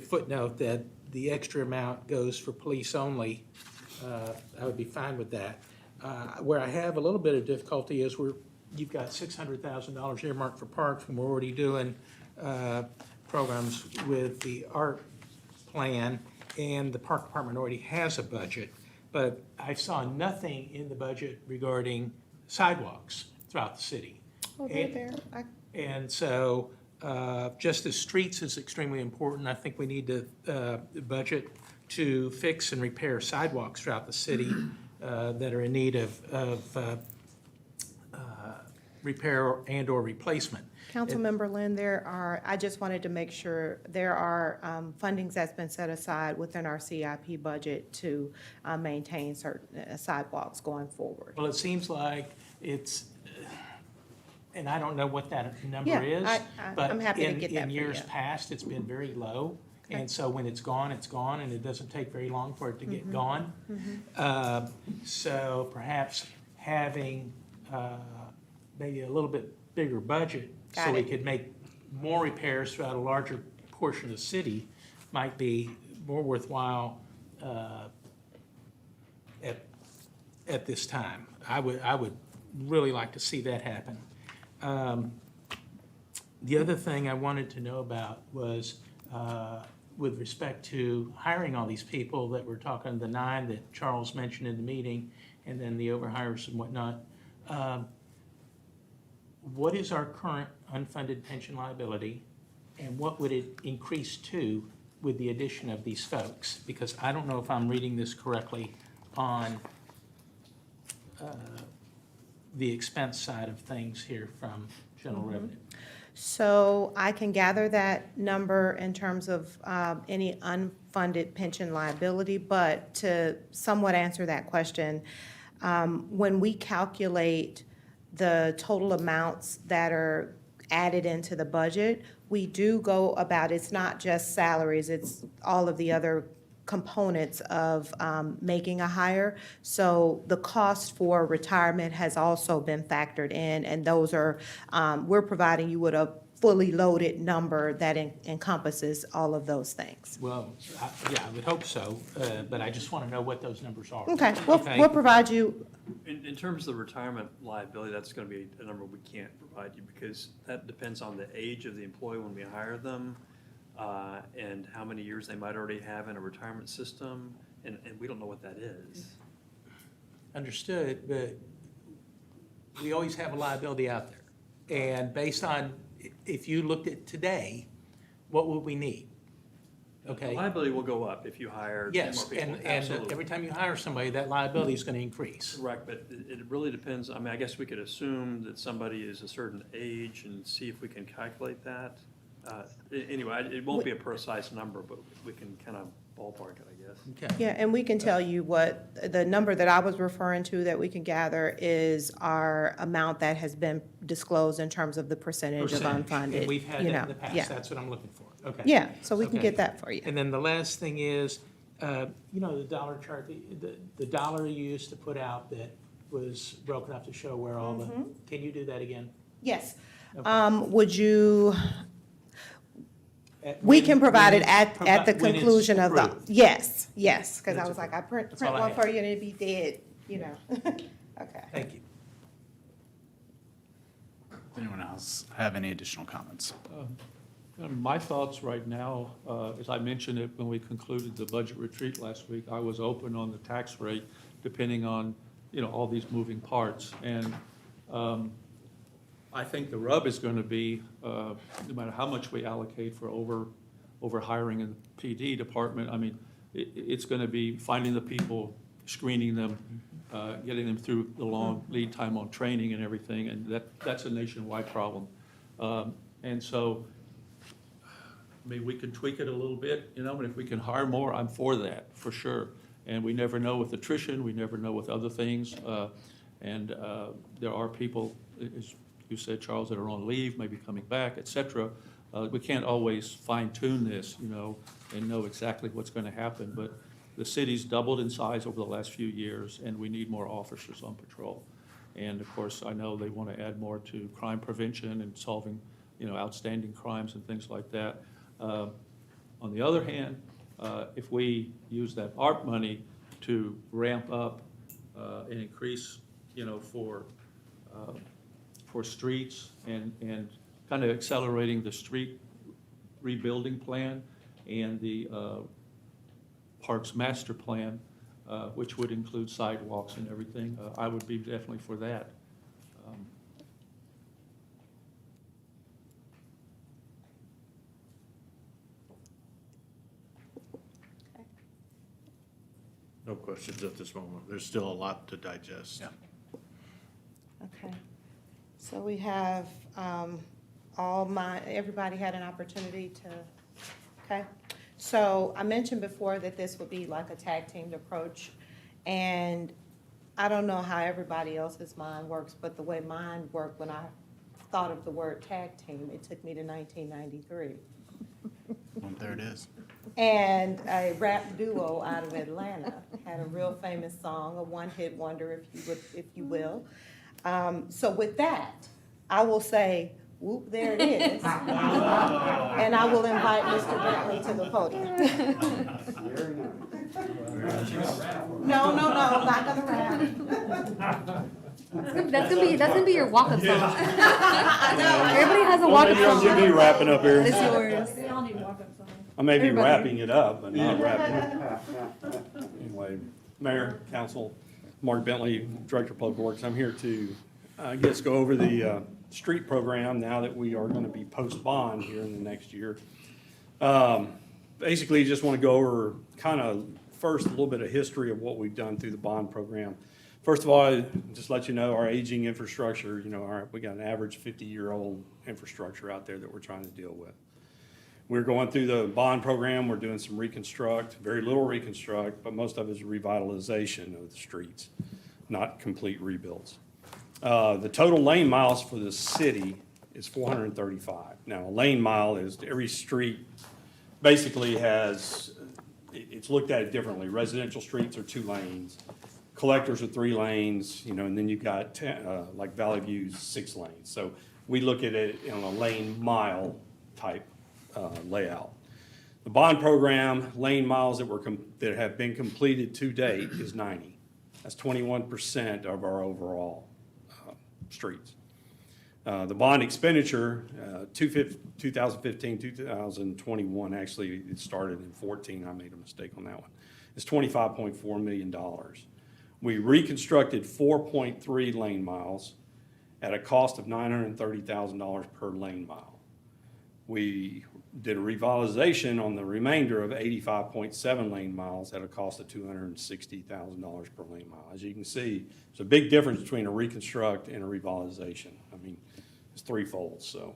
footnote that the extra amount goes for police only, I would be fine with that. Where I have a little bit of difficulty is you've got $600,000 earmarked for parks, and we're already doing programs with the art plan, and the park department already has a budget. But I saw nothing in the budget regarding sidewalks throughout the city. Oh, they're there. And so, just as streets is extremely important, I think we need to budget to fix and repair sidewalks throughout the city that are in need of repair and/or replacement. Councilmember Lynn, I just wanted to make sure, there are fundings that's been set aside within our CIP budget to maintain certain sidewalks going forward. Well, it seems like it's, and I don't know what that number Yeah, is, but I'm happy to get that in for years you. past, it's been very low. Okay. And so when it's gone, and it doesn't take very long for it to Mm-hmm. get gone. So perhaps having maybe a little bit bigger budget so Got we it. could make more repairs throughout a larger portion of the city might be more worthwhile at this time. I would really like to see that happen. The other thing I wanted to know about was with respect to hiring all these people that we're talking, the 9 that Charles mentioned in the meeting, and then the overhires and whatnot. What is our current unfunded pension liability, and what would it increase to with the addition of these folks? Because I don't know if I'm reading this correctly on the expense side of things here from general revenue. So I can gather that number in terms of any unfunded pension liability, but to somewhat answer that question, when we calculate the total amounts that are added into the budget, we do go about, it's not just salaries, it's all of the other components of making a hire. So the cost for retirement has also been factored in, and those are, we're providing you with a fully loaded number that encompasses all of those things. Well, yeah, I would hope so, but I just want to know what those numbers are. Okay, we'll provide you, In terms of the retirement liability, that's going to be a number we can't provide you because that depends on the age of the employee when we hire them and how many years they might already have in a retirement system, and we don't know what that is. Understood, but we always have a liability out there. And based on, if you looked at today, what would we need? Okay? The liability will go up if you hire 10 Yes, more people. and Absolutely. every time you hire somebody, that liability is going to increase. Correct, but it really depends, I mean, I guess we could assume that somebody is a certain age and see if we can calculate that. Anyway, it won't be a precise number, but we can kind of ballpark it, I guess. Okay. yeah, and we can tell you what, the number that I was referring to that we can gather is our amount that has been disclosed in terms of the percentage of Percentage. unfunded. And we've had you that in know, the past, yeah. that's what I'm looking for. Okay. Yeah, so we can Okay. get that for you. And then the last thing is, you know, the dollar chart, the dollar you used to put out that was broken up to show where all the, can you do that again? Yes. Okay. Would you, At we when- can provide when it it's at the when it's conclusion of the, approved. yes, because I That's was like, I print That's all I one have. for you and it'd be dead, you know. Okay. Thank you. Does anyone else have any additional comments? My thoughts right now, as I mentioned it when we concluded the budget retreat last week, I was open on the tax rate depending on, you know, all these moving parts. And I think the rub is going to be, no matter how much we allocate for over hiring in the PD department, I mean, it's going to be finding the people, screening them, getting them through the long lead time on training and everything, and that's a nationwide problem. And so, I mean, we can tweak it a little bit, you know, and if we can hire more, I'm for that, for sure. And we never know with attrition, we never know with other things. And there are people, as you said, Charles, that are on leave, maybe coming back, et cetera. We can't always fine tune this, you know, and know exactly what's going to happen. But the city's doubled in size over the last few years, and we need more officers on patrol. And of course, I know they want to add more to crime prevention and solving, you know, outstanding crimes and things like that. On the other hand, if we use that ARP money to ramp up and increase, you know, for streets and kind of accelerating the street rebuilding plan and the Parks Master Plan, which would include sidewalks and everything, I would be definitely for that. No questions at this moment. There's still a lot to digest. Yeah. Okay. So we have everybody had an opportunity to, okay? So I mentioned before that this would be like a tag teamed approach. And I don't know how everybody else's mind works, but the way mine worked when I thought of the word tag team, it took me to 1993. Well, there it is. And a rap duo out of Atlanta had a real famous song, a one-hit wonder, if you will. So with that, I will say, whoop, there it is. And I will invite Mr. Bentley to the podium. No, I'm not gonna rap. That's gonna be your walk-up song. I know. Everybody has a walk-up Don't get me song. wrapping up here. It's yours. They all need walk-up songs. I may be Everybody. wrapping it up, but not wrapping it. Anyway, Mayor, Council, Mark Bentley, Director of Public Works, I'm here to, I guess, go over the street program now that we are gonna be post-bond here in the next year. Basically, just wanna go over kind of first a little bit of history of what we've done through the bond program. First of all, just let you know, our aging infrastructure, we got an average 50-year-old infrastructure out there that we're trying to deal with. We're going through the bond program, we're doing some reconstruct, very little reconstruct, but most of it is revitalization of the streets, not complete rebuilds. The total lane miles for the city is 435. Now, a lane mile is every street basically it's looked at differently. Residential streets are 2 lanes. Collectors are 3 lanes, and then you've got, like Valley View's 6 lanes. So we look at it on a lane mile type layout. The bond program, lane miles that have been completed to date is 90. That's 21% of our overall streets. The bond expenditure, 2015, 2021, actually it started in 14, I made a mistake on that one, is $25.4 million. We reconstructed 4.3 lane miles at a cost of $930,000 per lane mile. We did a revitalization on the remainder of 85.7 lane miles at a cost of $260,000 per lane mile. As you can see, there's a big difference between a reconstruct and a revitalization. I mean, it's threefold. So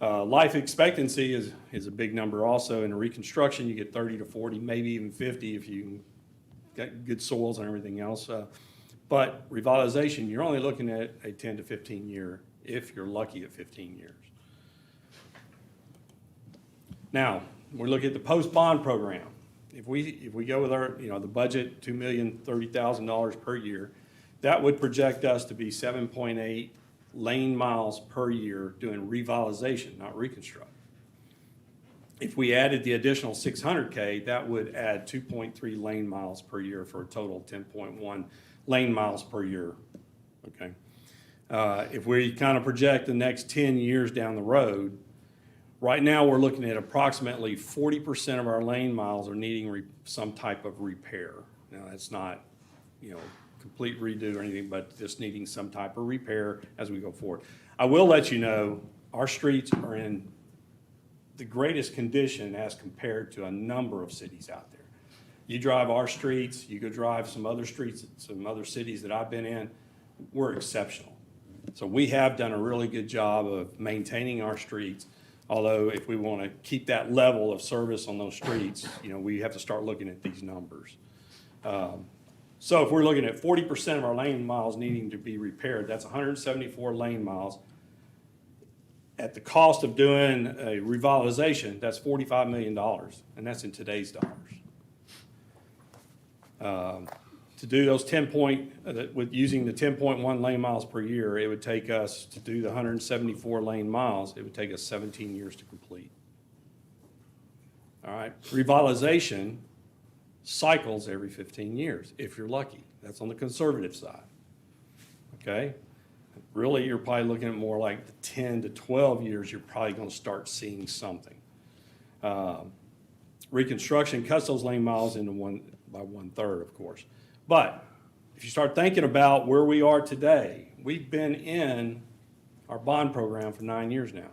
life expectancy is a big number also. In a reconstruction, you get 30 to 40, maybe even 50 if you got good soils and everything else. But revitalization, you're only looking at a 10 to 15 year, if you're lucky at 15 years. Now, we look at the post-bond program. If we go with our, the budget, $2,030,000 per year, that would project us to be 7.8 lane miles per year doing revitalization, not reconstruct. If we added the additional 600K, that would add 2.3 lane miles per year for a total of 10.1 lane miles per year, okay? If we kind of project the next 10 years down the road, right now we're looking at approximately 40% of our lane miles are needing some type of repair. Now, that's not, complete redo or anything, but just needing some type of repair as we go forward. I will let you know, our streets are in the greatest condition as compared to a number of cities out there. You drive our streets, you go drive some other streets, some other cities that I've been in, we're exceptional. So we have done a really good job of maintaining our streets, although if we want to keep that level of service on those streets, we have to start looking at these numbers. So if we're looking at 40% of our lane miles needing to be repaired, that's 174 lane miles. At the cost of doing a revitalization, that's $45 million, and that's in today's dollars. To do those with using the 10.1 lane miles per year, it would take us, to do the 174 lane miles, it would take us 17 years to complete. All right, revitalization cycles every 15 years, if you're lucky. That's on the conservative side, okay? Really, you're probably looking at more like the 10 to 12 years, you're probably gonna start seeing something. Reconstruction cuts those lane miles into by 1/3, of course. But if you start thinking about where we are today, we've been in our bond program for 9 years now.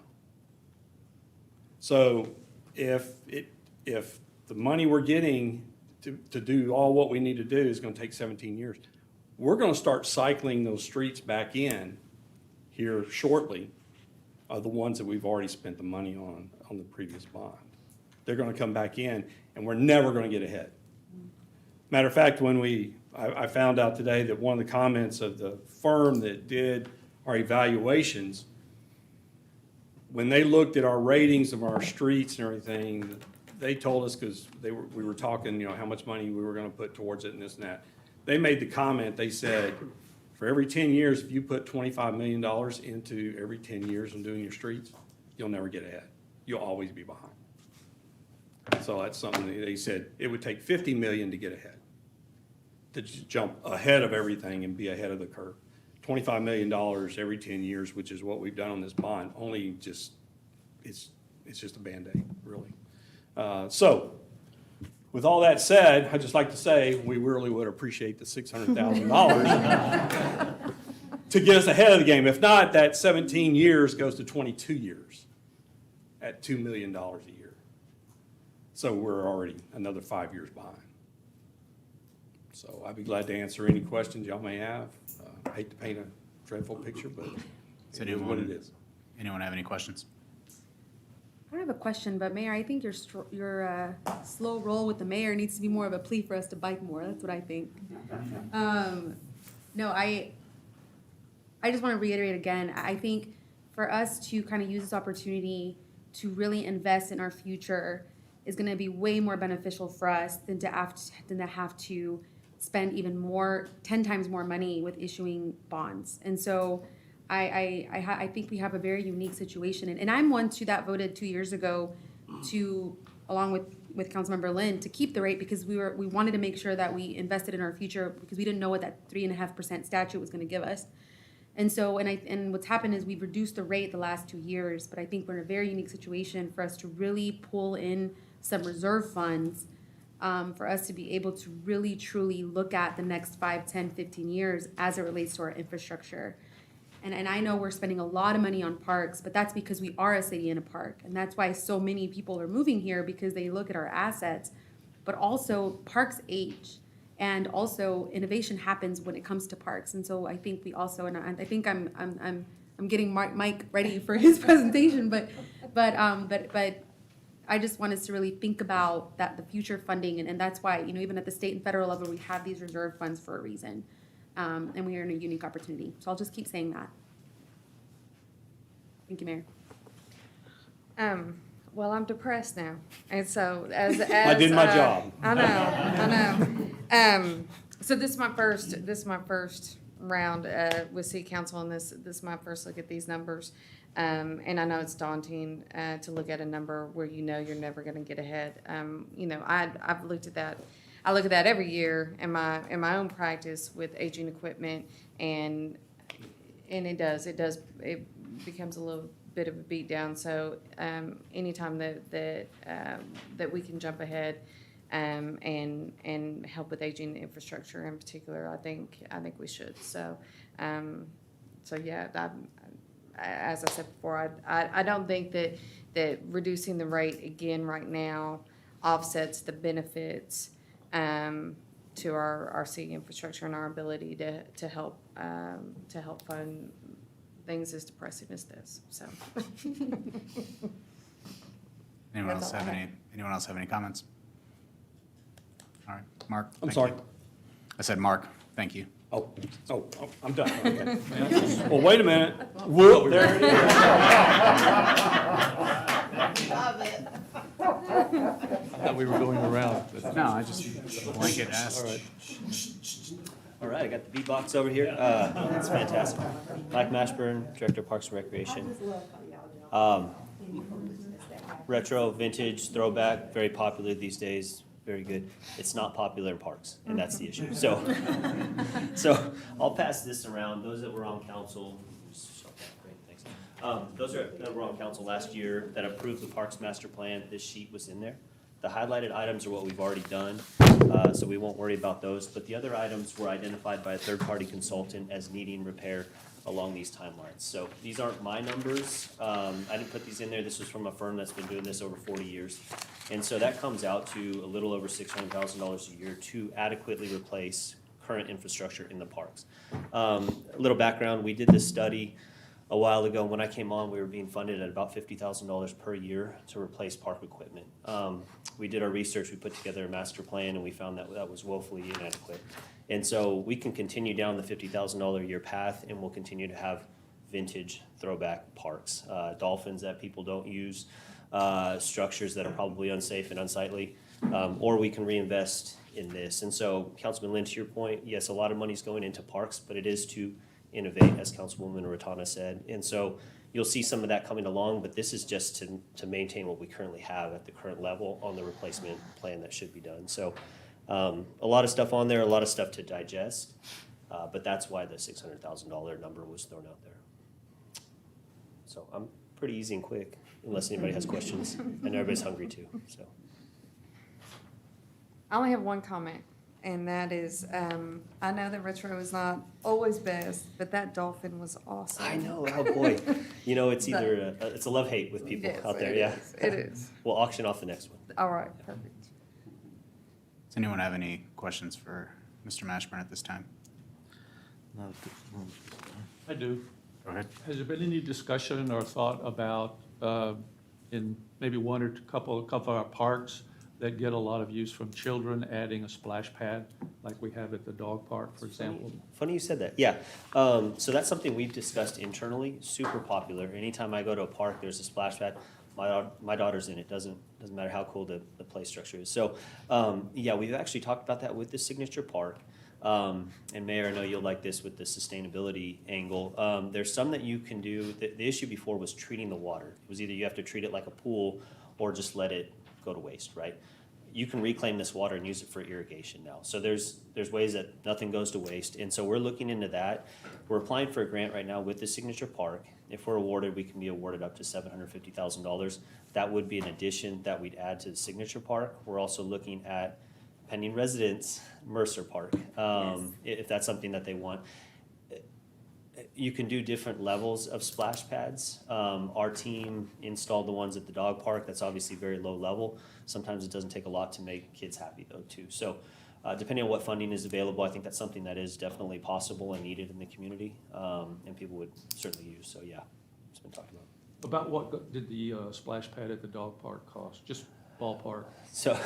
So if the money we're getting to do all what we need to do is gonna take 17 years, we're gonna start cycling those streets back in here shortly are the ones that we've already spent the money on the previous bond. They're gonna come back in, and we're never gonna get ahead. Matter of fact, when I found out today that one of the comments of the firm that did our evaluations, when they looked at our ratings of our streets and everything, they told us, because we were talking, how much money we were gonna put towards it and this and that. They made the comment, they said, for every 10 years, if you put $25 million into every 10 years in doing your streets, you'll never get ahead. You'll always be behind. So that's something that they said, it would take 50 million to get ahead, to just jump ahead of everything and be ahead of the curve. $25 million every 10 years, which is what we've done on this bond, only just, it's just a Band-Aid, really. So, with all that said, I'd just like to say, we really would appreciate the $600,000 to get us ahead of the game. If not, that 17 years goes to 22 years at $2 million a year. So we're already another 5 years behind. So I'd be glad to answer any questions y'all may have. I hate to paint a dreadful picture, but it is what it is. Anyone have any questions? I don't have a question, but Mayor, I think your slow roll with the mayor needs to be more of a plea for us to bike more. That's what I think. No, I just want to reiterate again, I think for us to kind of use this opportunity to really invest in our future is going to be way more beneficial for us than to have to spend even more, 10 times more money with issuing bonds. And so I think we have a very unique situation. And I'm one too that voted 2 years ago to, along with Councilmember Lynn, to keep the rate because we wanted to make sure that we invested in our future because we didn't know what that 3.5% statute was going to give us. And so, and what's happened is we've reduced the rate the last 2 years, but I think we're in a very unique situation for us to really pull in some reserve funds for us to be able to really, truly look at the next 5, 10, 15 years as it relates to our infrastructure. And I know we're spending a lot of money on parks, but that's because we are a city and a park. And that's why so many people are moving here because they look at our assets, but also parks age. And also innovation happens when it comes to parks. And so I think we also, and I think I'm getting Mike ready for his presentation, but I just want us to really think about that, the future funding. And that's why, even at the state and federal level, we have these reserve funds for a reason. And we are in a unique opportunity. So I'll just keep saying that. Thank you, Mayor. Well, I'm depressed now, and so as I did my job. I know. So this is my first round with City Council, and this is my first look at these numbers. And I know it's daunting to look at a number where you're never going to get ahead. I've looked at that. I look at that every year in my own practice with aging equipment, and it becomes a little bit of a beat down. So anytime that we can jump ahead and help with aging infrastructure in particular, I think we should. So yeah, as I said before, I don't think that reducing the rate again right now offsets the benefits to our city infrastructure and our ability to help fund things as depressing as this. So. Anyone else have any comments? All right, Mark. I'm thank sorry. you. I said Mark. Thank you. Oh, I'm done. Okay. Well, wait a minute. Whoop, there it is. Love it. I thought we were going around. but- No, I just blanket asked. All right. All right, I got the beatbox over here. That's fantastic. Mike Mashburn, Director of Parks and Recreation. Retro, vintage, throwback, very popular these days. Very good. It's not popular in parks, and that's the issue. So I'll pass this around. Those that were on council, great, thanks. Those that were on council last year that approved the Parks Master Plan, this sheet was in there. The highlighted items are what we've already done, so we won't worry about those. But the other items were identified by a third-party consultant as needing repair along these timelines. So these aren't my numbers. I didn't put these in there. This was from a firm that's been doing this over 40 years. And so that comes out to a little over $600,000 a year to adequately replace current infrastructure in the parks. A little background, we did this study a while ago. When I came on, we were being funded at about $50,000 per year to replace park equipment. We did our research, we put together a master plan, and we found that that was woefully inadequate. And so we can continue down the $50,000 a year path, and we'll continue to have vintage throwback parks, dolphins that people don't use, structures that are probably unsafe and unsightly, or we can reinvest in this. And so, Councilman Lynn, to your point, yes, a lot of money's going into parks, but it is to innovate, as Councilwoman Ratana said. And so you'll see some of that coming along, but this is just to maintain what we currently have at the current level on the replacement plan that should be done. So a lot of stuff on there, a lot of stuff to digest, but that's why the $600,000 number was thrown out there. So I'm pretty easy and quick, unless anybody has questions, and everybody's hungry too, so. I only have one comment, and that is, I know that retro is not always best, but that dolphin was awesome. I know, oh boy. You know, it's either, it's a love-hate with people Yes, out there, it yeah. is. It is. We'll auction off the next one. All right, perfect. Does anyone have any questions for Mr. Mashburn at this time? I do. Go ahead. Has there been any discussion or thought about, in maybe one or couple of our parks that get a lot of use from children, adding a splash pad, like we have at the dog park, for example? Funny you said that, yeah. So that's something we've discussed internally, super popular. Anytime I go to a park, there's a splash pad. My daughter's in it, doesn't matter how cool the play structure is. So, yeah, we've actually talked about that with the Signature Park. And Mayor, I know you'll like this with the sustainability angle. There's some that you can do, the issue before was treating the water. It was either you have to treat it like a pool or just let it go to waste, right? You can reclaim this water and use it for irrigation now. So there's ways that nothing goes to waste. And so we're looking into that. We're applying for a grant right now with the Signature Park. If we're awarded, we can be awarded up to $750,000. That would be an addition that we'd add to the Signature Park. We're also looking at pending residents, Mercer Park, if that's something that they want. You can do different levels of splash pads. Our team installed the ones at the dog park. That's obviously very low level. Sometimes it doesn't take a lot to make kids happy though too. So depending on what funding is available, I think that's something that is definitely possible and needed in the community, and people would certainly use. So yeah, it's been talked about. About what did the splash pad at the dog park cost? Just ballpark? So,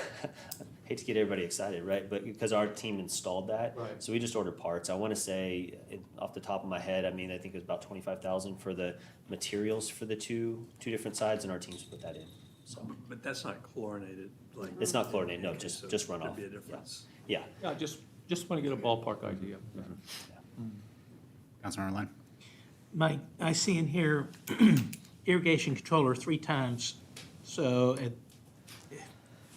hate to get everybody excited, right? But because our team installed that, Right. so we just ordered parts. I want to say, off the top of my head, I mean, I think it was about $25,000 for the materials for the two different sides, and our teams put that in. So But that's not chlorinated, like. it's not chlorinated, no, Okay, just so runoff. There'd be a difference. Yeah. Yeah, just want to get a ballpark idea. Councilmember Lynn? Mike, I see in here irrigation controller 3 times, so at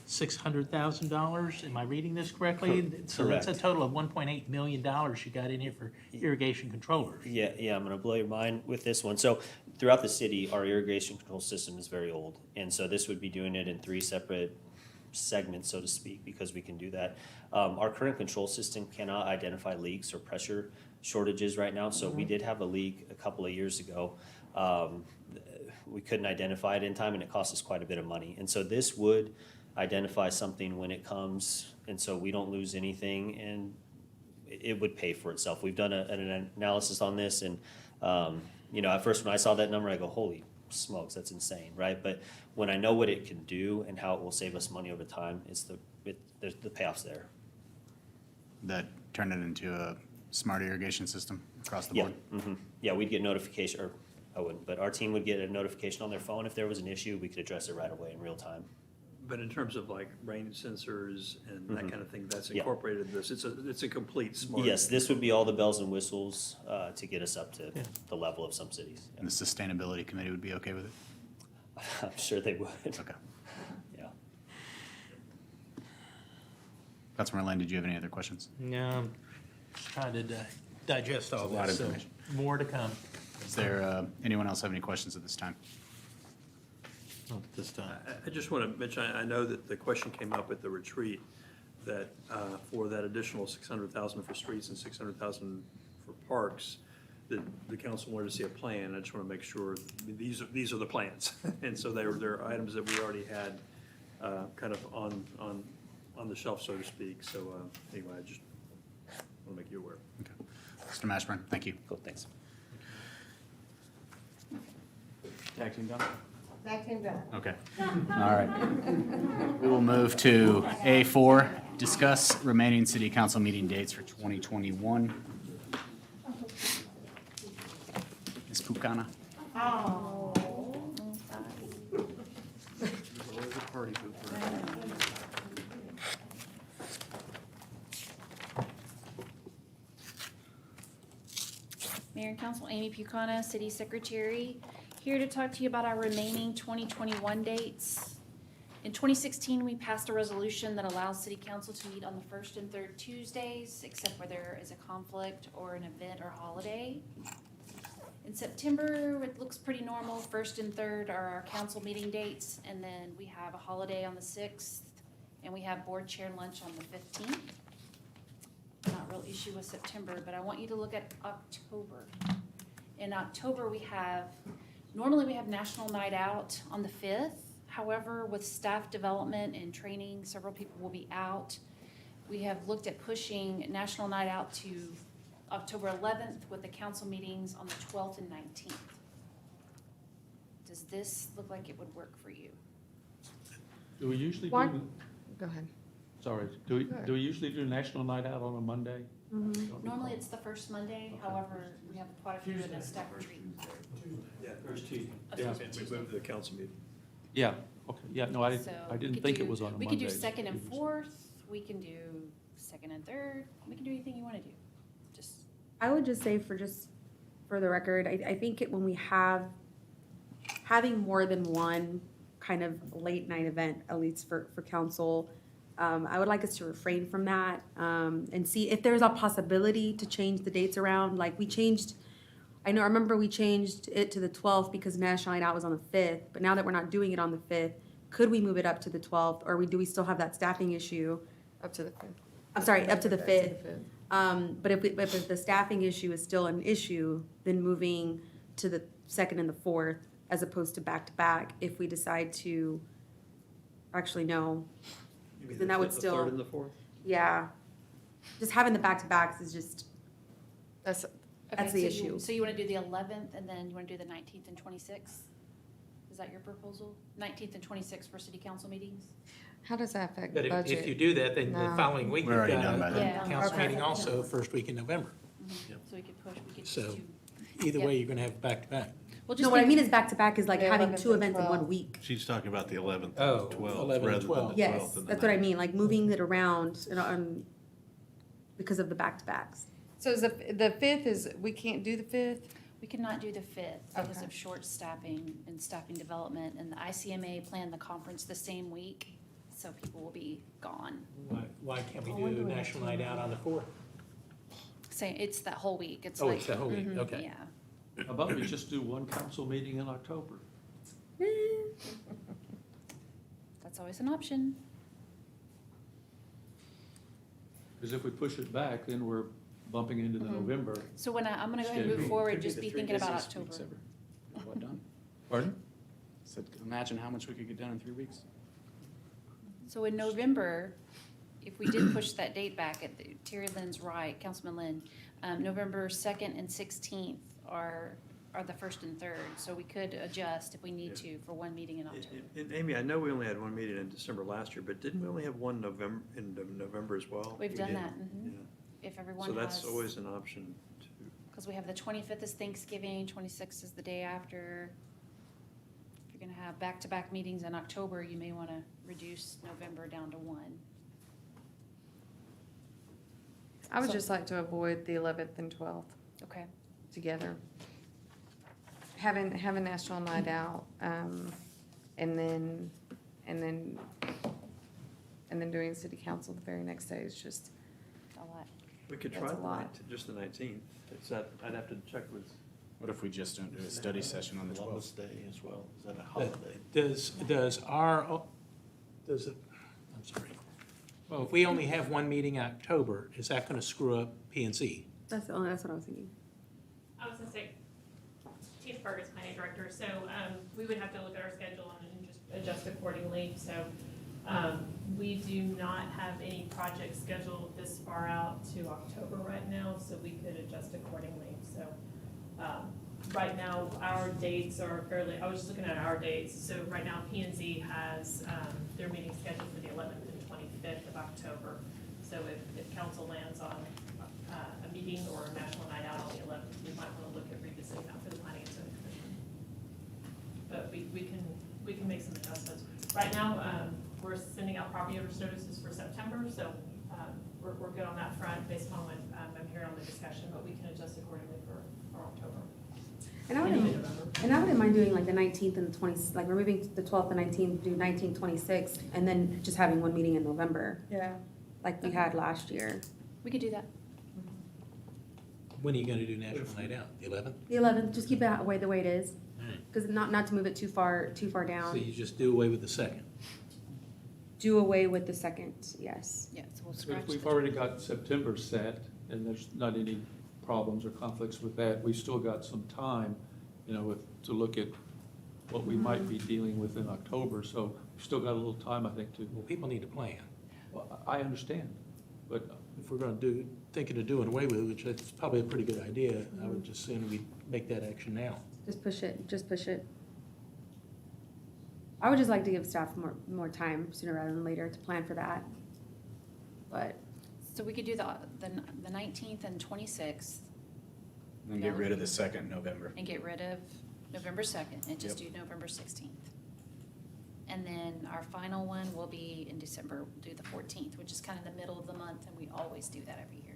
$600,000, am I reading this correctly? So that's a Correct. total of $1.8 million you got in here for irrigation controllers. Yeah, I'm gonna blow your mind with this one. So throughout the city, our irrigation control system is very old. And so this would be doing it in 3 separate segments, so to speak, because we can do that. Our current control system cannot identify leaks or pressure shortages right now. So we did have a leak a couple of years ago. We couldn't identify it in time and it cost us quite a bit of money. And so this would identify something when it comes, and so we don't lose anything, and it would pay for itself. We've done an analysis on this, and at first when I saw that number, I go, holy smokes, that's insane, right? But when I know what it can do and how it will save us money over time, the payoff's there. That turn it into a smart irrigation system across the Yeah, board? yeah, we'd get notification, or I wouldn't, but our team would get a notification on their phone if there was an issue. We could address it right away in real time. But in terms of like rain sensors and that kind of thing, that's Yeah. incorporated in this. It's a complete smart. Yes, this would be all the bells and whistles to get us up to the level of some cities. And the sustainability committee would be okay with it? I'm sure they would. Okay. Yeah. Councilmember Lynn, did you have any other questions? No, I'm just trying to digest all It's a lot this, of so information. more to come. Is there, anyone else have any questions at this time? Not at this time. I just want to mention, I know that the question came up at the retreat, that for that additional $600,000 for streets and $600,000 for parks, that the council wanted to see a plan. I just want to make sure, these are the plans. And so they're items that we already had kind of on the shelf, so to speak. So anyway, I just want to make you aware. Okay. Mr. Mashburn, thank you. Cool, thanks. Tag team done? Tag team done. Okay. All right. We will move to A4, discuss remaining city council meeting dates for 2021. Ms. Pukana. Mayor and Council, Amy Pukana, City Secretary, here to talk to you about our remaining 2021 dates. In 2016, we passed a resolution that allows City Council to meet on the first and third Tuesdays, except where there is a conflict or an event or holiday. In September, it looks pretty normal. First and third are our council meeting dates, and then we have a holiday on the 6th, and we have board chair lunch on the 15th. Not real issue with September, but I want you to look at October. In October, normally we have National Night Out on the 5th. However, with staff development and training, several people will be out. We have looked at pushing National Night Out to October 11th with the council meetings on the 12th and 19th. Does this look like it would work for you? Do we usually Why- do, Go ahead. sorry, do we usually do National Night Out on a Monday? Normally, it's the first Monday. However, we have quite a few in the staff retreat. Yeah, first Tuesday. Yeah. We moved to the council meeting. Yeah, okay, yeah, no, I So we didn't could think do- it was on a Monday. We could do second and fourth, we can do second and third, we can do anything you wanna do. Just, I would just say for the record, I think when we having more than one kind of late night event, at least for council, I would like us to refrain from that, and see if there's a possibility to change the dates around, like I remember we changed it to the 12th because National Night Out was on the 5th, but now that we're not doing it on the 5th, could we move it up to the 12th, or do we still have that staffing issue? Up to the 5th. I'm sorry, up to the Up 5th. to the 5th. But if the staffing issue is still an issue, then moving to the 2nd and the 4th as opposed to back-to-back, if we decide to, actually, no. Then that would The still, third and the fourth? yeah. Just having the back-to-backs is just, That's, That's okay, the so issue. so you wanna do the 11th, and then you wanna do the 19th and 26th? Is that your proposal? 19th and 26th for city council meetings? how does that affect But budget? if you do that, then the No. following week, We're you've already got done by a then. Yeah. council Okay. meeting also, first week in November. So we could push, we could just So- do. Either Yep. way, you're gonna have back-to-back. Well, no, just what I think- mean is back-to-back is like The having 11th two and events in 12th. one week. She's talking about the 11th Oh, and the 12th 11 and rather than the 12. 12th Yes, and the that's what I 19th. mean, like moving it around because of the back-to-backs. So is the 5th is, we can't do the 5th? We cannot do the 5th because Okay. of short staffing and staffing development, and the ICMA planned the conference the same week, so people will be gone. Why can't we Oh, we're do doing National Night Out on the 4th? Say, it's that whole week, it's Oh, like. it's that whole week, Mhm, okay. Yeah. How about we just do one council meeting in October? That's always an option. Because if we push it back, then we're bumping into the November. So when I'm gonna go ahead and Schedule. move forward, Could just the be three thinking about busiest October. weeks ever. What done? Pardon? Said, imagine how much we could get done in 3 weeks. So in November, if we did push that date back, Terry Lynn's right, Councilman Lynn, November 2nd and 16th are the first and third, so we could adjust if we need to for one meeting in October. And Amy, I know we only had one meeting in December last year, but didn't we only have one in November as well? We've We done did. that, mhm. Yeah. If everyone So has. that's always an option too. Because we have the 25th is Thanksgiving, 26th is the day after. If you're gonna have back-to-back meetings in October, you may wanna reduce November down to one. I would So- just like to avoid the 11th and 12th Okay. together. Having National Night Out, and then doing city council the very next day is just, A lot. We could That's try a lot. just the 19th. Is that, I'd have to check with. What if we just don't do a study session on the 12th? Columbus Day as well. Is that a holiday? Does it, I'm sorry. Well, if we only have one meeting in October, is that gonna screw up PNC? That's what I was thinking. I was gonna say, Chief Berg is planning director, so, we would have to look at our schedule and just adjust accordingly, so, we do not have any projects scheduled this far out to October right now, so we could adjust accordingly, so, right now, our dates are fairly, I was just looking at our dates. So right now, P and Z has their meeting scheduled for the 11th and 25th of October. So if council lands on a meeting or a national night out on the 11th, we might want to look at revisiting that for the planning and zoning commission. But we can make some adjustments. Right now, we're sending out property owners notices for September, so we're good on that front based upon what I'm hearing on the discussion, but we can adjust accordingly for October. And I wouldn't mind doing like the 19th and the 20th, like removing the 12th and 19th, do 19th, 26th, and then just having one meeting in November, Yeah. like we had last year. We could do that. When are you gonna do National Night Out? The 11th? The 11th, just keep it away the way it is, Alright. because not to move it too far So down. you just do away with the 2nd? Do away with the 2nd, yes. Yeah, so we'll But scratch. if we've the- already got September set, and there's not any problems or conflicts with that, we've still got some time, to look at what we might be dealing with in October, so we've still got a little time, I think, to, Well, people need to plan. well, I understand, but If we're gonna thinking of doing away with it, which is probably a pretty good idea, I would just sooner we make that action now. Just push it. I would just like to give staff more time sooner rather than later to plan for that. But, So we could do the 19th and 26th And get rid of the 2nd November. and get rid of November 2nd and just do November 16th. And then our final one will be in December, we'll do the 14th, which is kind of the middle of the month, and we always do that every year.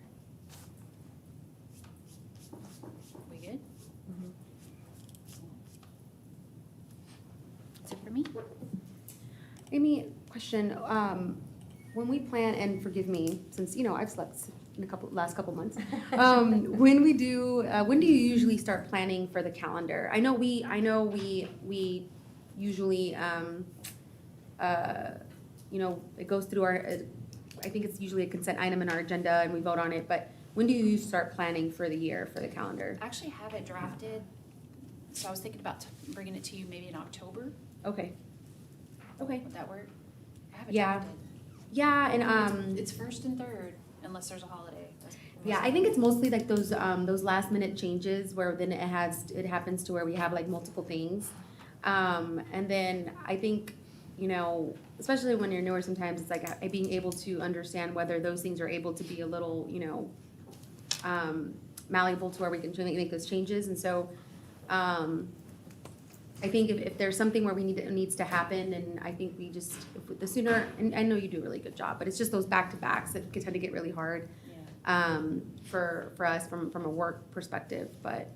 We good? That's it for me. Amy, question, when we plan, and forgive me, since, I've slept in last couple months, when do you usually start planning for the calendar? I know we usually, it goes through I think it's usually a consent item in our agenda and we vote on it, but when do you start planning for the year, for the calendar? I actually have it drafted, so I was thinking about bringing it to you maybe in October. Okay. Would that work? I have it Yeah. drafted. Yeah, and, It's 1st and 3rd, unless there's a holiday. yeah, I think it's mostly like those last minute changes where then it happens to where we have like multiple things. And then I think, especially when you're newer, sometimes it's like being able to understand whether those things are able to be a little, malleable to where we can make those changes. And so, I think if there's something where needs to happen, and I think the sooner, and I know you do a really good job, but it's just those back-to-backs that tend to get really hard, for us from a work perspective, but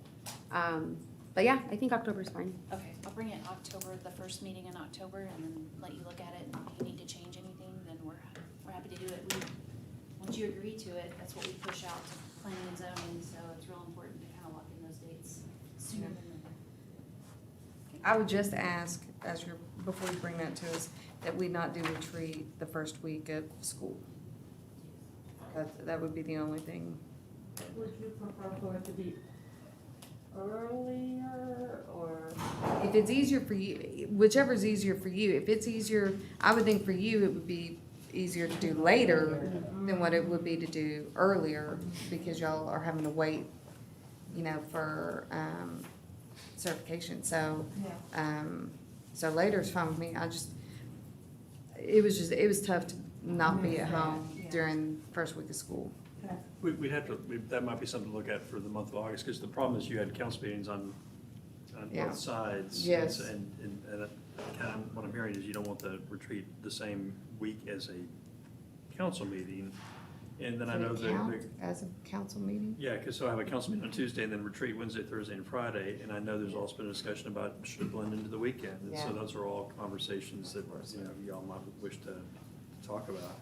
yeah, I think October's fine. Okay, I'll bring it October, the first meeting in October, and then let you look at it, and if you need to change anything, then we're happy to do it. Once you agree to it, that's what we push out to planning and zoning, so it's real important to kind of lock in those dates sooner than later. I would just ask, before you bring that to us, that we not do retreat the first week of school. That would be the only thing. Would you prefer for it to be earlier or? If it's easier for you, whichever's easier for you. If it's easier, I would think for you, it would be easier to do later than what it would be to do earlier, because y'all are having to wait, for, certification. So, so later is fine with me. It was tough to not be at home during first week of school. We'd have to, that might be something to look at for the month of August, because the problem is you had council meetings on Yeah. both sides. Yes. And kind of what I'm hearing is you don't want the retreat the same week as a council meeting. And then I know Does it count that, as a council meeting? yeah, because so I have a council meeting on Tuesday and then retreat Wednesday, Thursday, and Friday. And I know there's also been a discussion about should it blend into the weekend. And so Yeah. those are all conversations that, y'all might wish to talk about.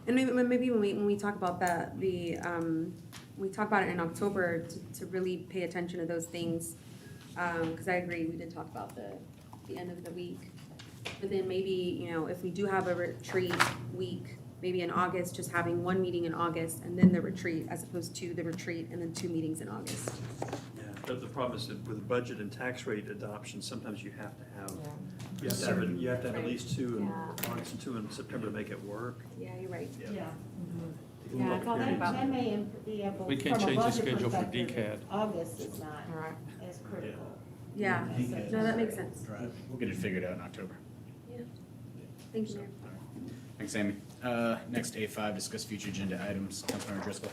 And maybe when we talk about that, we talk about it in October to really pay attention to those things. Because I agree, we did talk about the end of the week. But then maybe, if we do have a retreat week, maybe in August, just having one meeting in August and then the retreat, as opposed to the retreat and then 2 meetings in August. Yeah, the problem is that with budget and tax rate adoption, sometimes you have to have, you have to have at least 2 in August and 2 in September to make it work. Yeah, you're right. Yeah. Yeah, I thought about That may be able, We can't change the schedule for DCAD. August is not Right. as critical. Yeah, no, that makes sense. We'll get it figured out in October. Thank you, Mayor. Thanks, Amy. Next, A5, discuss future agenda items. Councilmember Driscoll.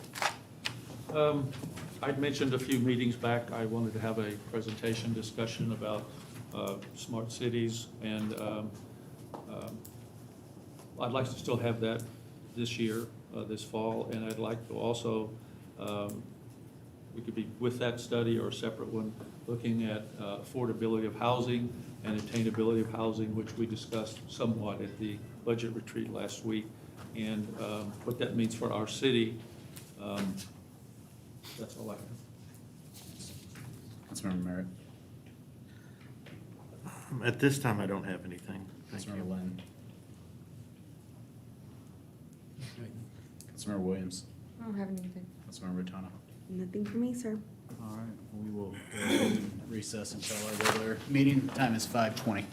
I'd mentioned a few meetings back, I wanted to have a presentation discussion about smart cities, and I'd like to still have that this year, this fall, and I'd like to also, we could be with that study or a separate one, looking at affordability of housing and attainability of housing, which we discussed somewhat at the budget retreat last week, and what that means for our city. That's all I have. Councilmember Merritt. At this time, I don't have anything. Thank you. Councilmember Lynn. Councilmember Williams. I don't have anything. Councilmember Rotano. Nothing for me, sir. All right, we will go ahead and recess until our regular meeting. Time is 5:20.